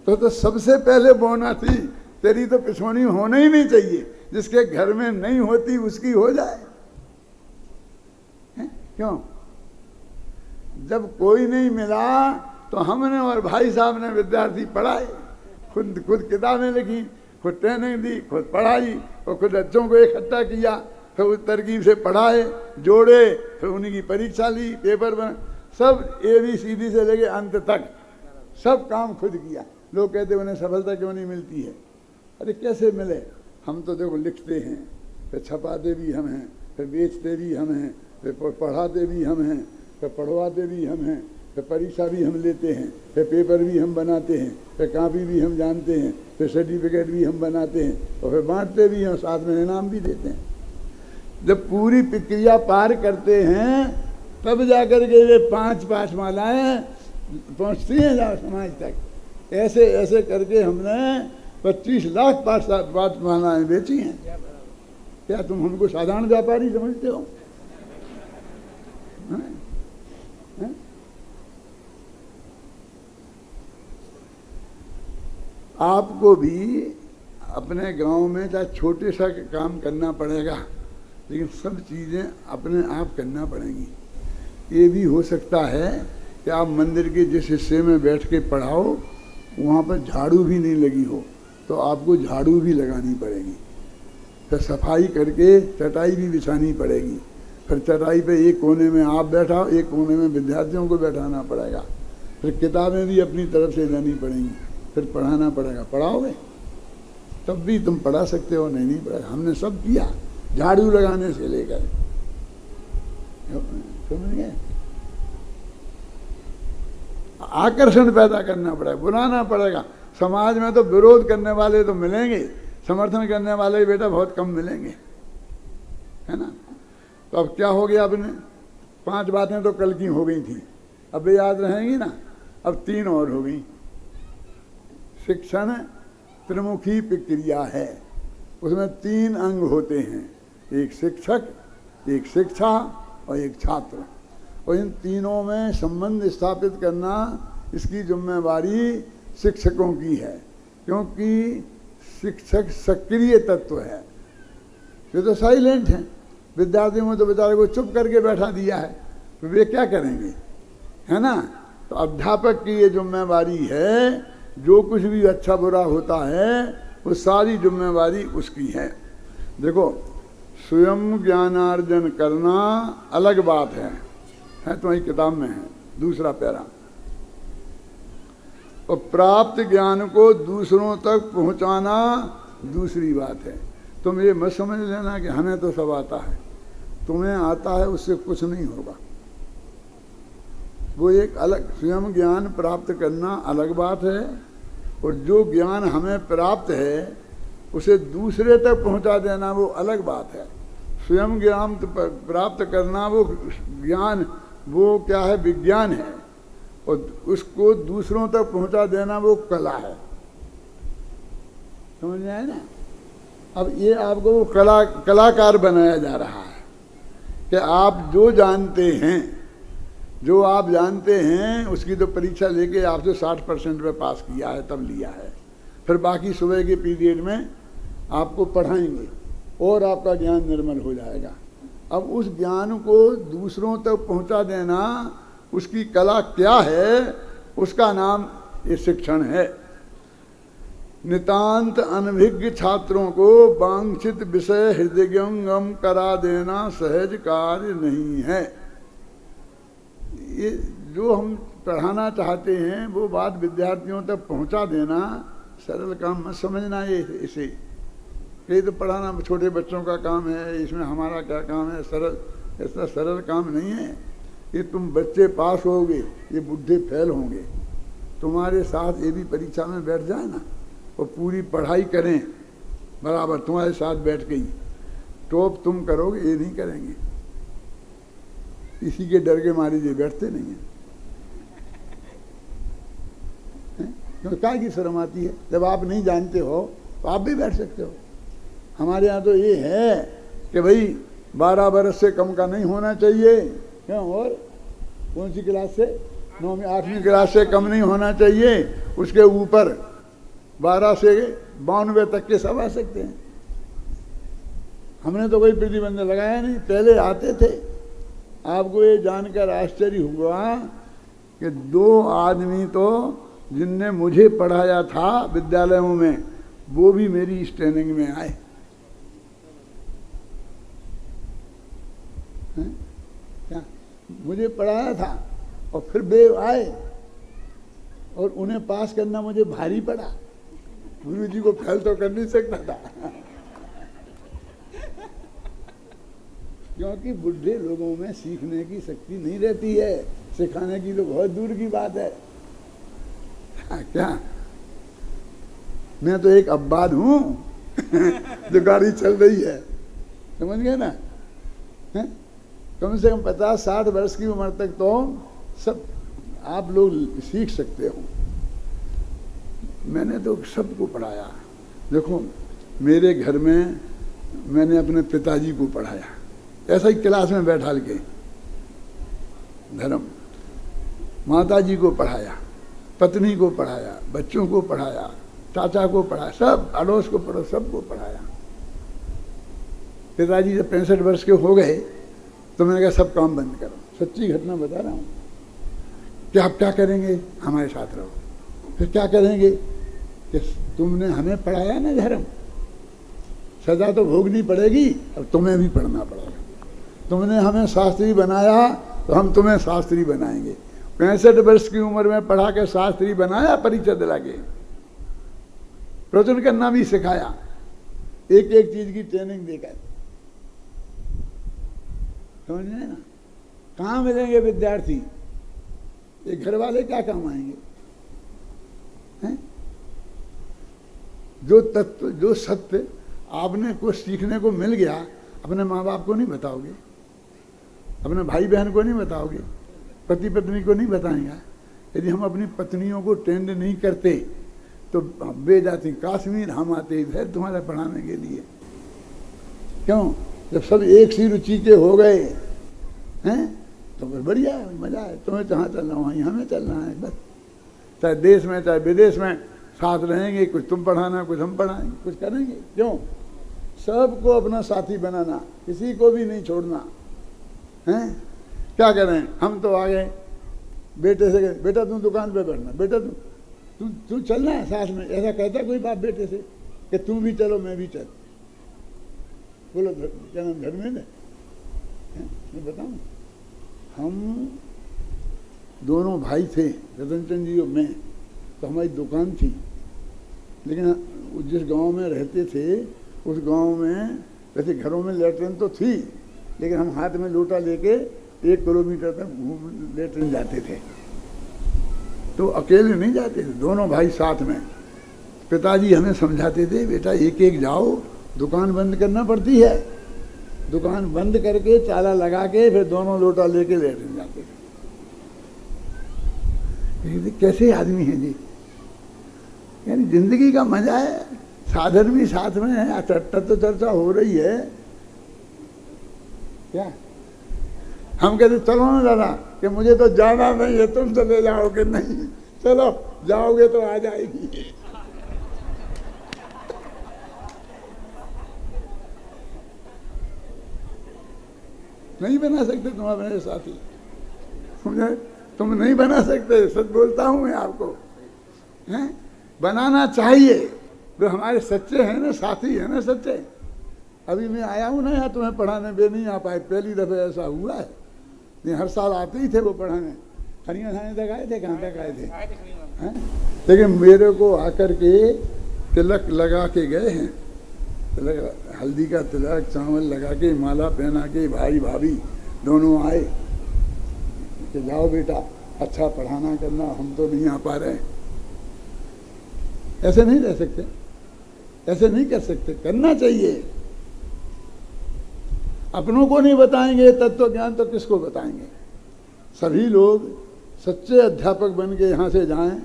तो सबसे पहले बोना थी। तेरी तो पिछोनी होना ही नहीं चाहिए। जिसके घर में नहीं होती उसकी हो जाए। क्यों? जब कोई नहीं मिला तो हमने और भाई साहब ने विद्यार्थी पढ़ाए, खुद किताबें लिखी, खुद ट्रेनिंग दी, खुद पढ़ाई, और खुद बच्चों को इकट्ठा किया, फिर उस तरकीब से पढ़ाए, जोड़े, फिर उन्हीं की परीक्षा ली, पेपर बन, सब ABCD से लेके अंत तक सब काम खुद किया। लोग कहते उन्हें सफलता क्यों नहीं मिलती है? अरे कैसे मिले? हम तो देखो लिखते हैं, फिर छपाते भी हम हैं, फिर बेचते भी हम हैं, फिर पढ़ाते भी हम हैं, फिर पढ़वाते भी हम हैं, फिर परीक्षा भी हम लेते हैं, फिर पेपर भी हम बनाते हैं, फिर कॉपी भी हम जानते हैं, फिर सर्टिफिकेट भी हम बनाते हैं, और फिर बांटते भी हैं, साथ में इनाम भी देते हैं। जब पूरी प्रक्रिया पार करते हैं तब जाकर के वे 5 मालाएं पहुँचती हैं समाज तक। ऐसे ऐसे करके हमने 25 लाख 5 मालाएं बेची हैं। क्या तुम हमको साधारण व्यापारी समझते हो? है? है? आपको भी अपने गांव में चाहे छोटे सा काम करना पड़ेगा, लेकिन सब चीज़ें अपने आप करना पड़ेंगी। ये भी हो सकता है कि आप मंदिर के जिस हिस्से में बैठ के पढ़ाओ वहाँ पर झाड़ू भी नहीं लगी हो, तो आपको झाड़ू भी लगानी पड़ेगी। फिर सफाई करके चटाई भी बिछानी पड़ेगी। फिर चटाई पे एक कोने में आप बैठाओ, एक कोने में विद्यार्थियों को बैठाना पड़ेगा। फिर किताबें भी अपनी तरफ से लेनी पड़ेंगी, फिर पढ़ाना पड़ेगा। पढ़ाओगे तब भी तुम पढ़ा सकते हो, नहीं पढ़ा। हमने सब किया, झाड़ू लगाने से लेकर, समझ गए? आकर्षण पैदा करना पड़ेगा, बुलाना पड़ेगा। समाज में तो विरोध करने वाले तो मिलेंगे, समर्थन करने वाले बेटा बहुत कम मिलेंगे, है ना? तो अब क्या हो गया? आपने 5 बातें तो कल की हो गई थी, अब याद रहेंगी ना? अब 3 और हो गई। शिक्षण त्रिमुखी प्रक्रिया है, उसमें 3 अंग होते हैं, एक शिक्षक, एक शिक्षा और एक छात्र। और इन तीनों में संबंध स्थापित करना इसकी जिम्मेवारी शिक्षकों की है, क्योंकि शिक्षक सक्रिय तत्व है। ये तो साइलेंट हैं। विद्यार्थियों में तो बेचारे को चुप करके बैठा दिया है, तो वे क्या करेंगे, है ना? तो अध्यापक की ये जिम्मेवारी है, जो कुछ भी अच्छा बुरा होता है वो सारी जिम्मेवारी उसकी है। देखो, स्वयं ज्ञानार्जन करना अलग बात है तुम्हारी किताब में है, दूसरा पैरा। और प्राप्त ज्ञान को दूसरों तक पहुंचाना दूसरी बात है। तुम ये मत समझ लेना कि हमें तो सब आता है। तुम्हें आता है उससे कुछ नहीं होगा, वो एक अलग। स्वयं ज्ञान प्राप्त करना अलग बात है, और जो ज्ञान हमें प्राप्त है उसे दूसरे तक पहुंचा देना वो अलग बात है। स्वयं ज्ञान प्राप्त करना वो ज्ञान, वो क्या है, विज्ञान है, और उसको दूसरों तक पहुंचा देना वो कला है। समझ में आए ना? अब ये आपको वो कलाकार बनाया जा रहा है कि आप जो जानते हैं, जो आप जानते हैं उसकी तो परीक्षा लेके आपसे 60% पे पास किया है, तब लिया है। फिर बाकी सुबह के पीरियड में आपको पढ़ाएंगे और आपका ज्ञान निर्मल हो जाएगा। अब उस ज्ञान को दूसरों तक पहुंचा देना, उसकी कला क्या है, उसका नाम ये शिक्षण है। नितांत अनभिज्ञ छात्रों को वांछित विषय हृदयंगम करा देना सहज कार्य नहीं है। ये जो हम पढ़ाना चाहते हैं वो बात विद्यार्थियों तक पहुंचा देना सरल काम मत समझना। इसे ये तो पढ़ाना छोटे बच्चों का काम है, इसमें हमारा क्या काम है? सरल, ऐसा सरल काम नहीं है। ये तुम बच्चे पास होगे, ये बुढ़े फेल होंगे। तुम्हारे साथ ये भी परीक्षा में बैठ जाए ना और पूरी पढ़ाई करें बराबर तुम्हारे साथ बैठ गई, टॉप तुम करोगे, ये नहीं करेंगे। इसी के डर के मारे ये बैठते नहीं हैं। क्योंकि क्या की शर्म आती है? जब आप नहीं जानते हो तो आप भी बैठ सकते हो। हमारे यहाँ तो ये है कि भाई 12 बरस से कम का नहीं होना चाहिए, क्यों? और कौन सी क्लास से? 9वीं 8वीं क्लास से कम नहीं होना चाहिए। उसके ऊपर 12 से 92 तक के सब आ सकते हैं। हमने तो कोई प्रतिबंध लगाया नहीं, पहले आते थे। आपको ये जानकर आश्चर्य हुआ कि 2 आदमी तो जिनने मुझे पढ़ाया था विद्यालयों में, वो भी मेरी इस ट्रेनिंग में आए। क्या मुझे पढ़ाया था और फिर वे आए और उन्हें पास करना मुझे भारी पड़ा। गुरु जी को फेल तो कर नहीं सकता था क्योंकि बुढ़े लोगों में सीखने की शक्ति नहीं रहती है, सिखाने की तो बहुत दूर की बात है। क्या मैं तो एक अब्बाद हूं जो गाड़ी चल रही है, समझ गए ना? कम से कम 50-60 वर्ष की उम्र तक तो सब आप लोग सीख सकते हो। मैंने तो सबको पढ़ाया। देखो मेरे घर में मैंने अपने पिताजी को पढ़ाया, ऐसा ही क्लास में बैठा के धर्म, माता जी को पढ़ाया, पत्नी को पढ़ाया, बच्चों को पढ़ाया, चाचा को पढ़ाया, सब अड़ोस को पढ़ो, सबको पढ़ाया। पिताजी जब 65 वर्ष के हो गए तो मैंने कहा सब काम बंद करो, सच्ची घटना बता रहा हूँ। कि आप क्या करेंगे? हमारे साथ रहो। फिर क्या करेंगे? कि तुमने हमें पढ़ाया ना धर्म, सजा तो भोगनी पड़ेगी, अब तुम्हें भी पढ़ना पड़ेगा। तुमने हमें शास्त्री बनाया तो हम तुम्हें शास्त्री बनाएंगे। 65 वर्ष की उम्र में पढ़ा के शास्त्री बनाया, परिचय दिला के प्रवचन करना भी सिखाया, एक एक चीज की ट्रेनिंग देकर। समझ रहे ना? कहाँ मिलेंगे विद्यार्थी? ये घर वाले क्या काम आएंगे? हैं? जो तत्व, जो सत्य आपने कुछ सीखने को मिल गया, अपने माँ बाप को नहीं बताओगे, अपने भाई बहन को नहीं बताओगे, पति पत्नी को नहीं बताएंगे। यदि हम अपनी पत्नियों को ट्रेंड नहीं करते तो वे जाती कश्मीर, हम आते इधर तुम्हारा पढ़ाने के लिए। क्यों? जब सब एक सी रुचि के हो गए हैं तो फिर बढ़िया है, मजा है। तुम्हें जहाँ चलना हो वहीं हमें चलना है, बस। चाहे देश में चाहे विदेश में साथ रहेंगे, कुछ तुम पढ़ाना, कुछ हम पढ़ाएंगे, कुछ करेंगे। क्यों? सबको अपना साथी बनाना, किसी को भी नहीं छोड़ना है। क्या करें? हम तो आ गए, बेटे से कहें बेटा तुम दुकान पे बैठना, बेटा तू चलना है साथ में, ऐसा कहता कोई बाप बेटे से कि तुम भी चलो मैं भी चल? बोलो क्या नाम धर्मेंद्र है? मैं बताऊं, हम दोनों भाई थे, रतनचंद जी और मैं, तो हमारी दुकान थी। लेकिन जिस गांव में रहते थे उस गांव में वैसे घरों में लेटरिन तो थी, लेकिन हम हाथ में लोटा लेके 1 किलोमीटर तक घूम लेटरिन जाते थे। तो अकेले नहीं जाते थे, दोनों भाई साथ में। पिताजी हमें समझाते थे बेटा एक एक जाओ, दुकान बंद करना पड़ती है। दुकान बंद करके ताला लगा के फिर दोनों लोटा लेके लेटरिन जाते थे। कैसे आदमी है जी? यानी जिंदगी का मजा है, साधन भी साथ में है। चर्चा तो चर्चा हो रही है क्या? हम कहते चलो ना दादा कि मुझे तो जाना नहीं है, तुम चले जाओगे? नहीं, चलो जाओगे तो आ जाएगी। नहीं बना सकते तुम अपने साथी, तुम नहीं बना सकते, सच बोलता हूं मैं आपको। हैं? बनाना चाहिए, जो हमारे सच्चे हैं ना, साथी है ना सच्चे। अभी मैं आया हूं ना यहाँ तुम्हें पढ़ाने, वे नहीं आ पाए, पहली दफे ऐसा हुआ है। नहीं हर साल आते ही थे वो पढ़ाने, खनिया थाने तक आए थे, कहाँ तक आए थे हैं? लेकिन मेरे को आकर के तिलक लगा के गए हैं, तिलक, हल्दी का तिलक, चावल लगा के, माला पहना के, भाई भाभी दोनों आए कि जाओ बेटा अच्छा पढ़ाना करना, हम तो नहीं आ पा रहे। ऐसे नहीं रह सकते, ऐसे नहीं कर सकते, करना चाहिए। अपनों को नहीं बताएंगे तत्व ज्ञान तो किसको बताएंगे? सभी लोग सच्चे अध्यापक बन के यहाँ से जाएं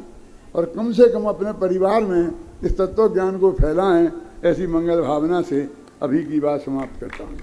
और कम से कम अपने परिवार में इस तत्व ज्ञान को फैलाएं। ऐसी मंगल भावना से अभी की बात समाप्त करता हूँ।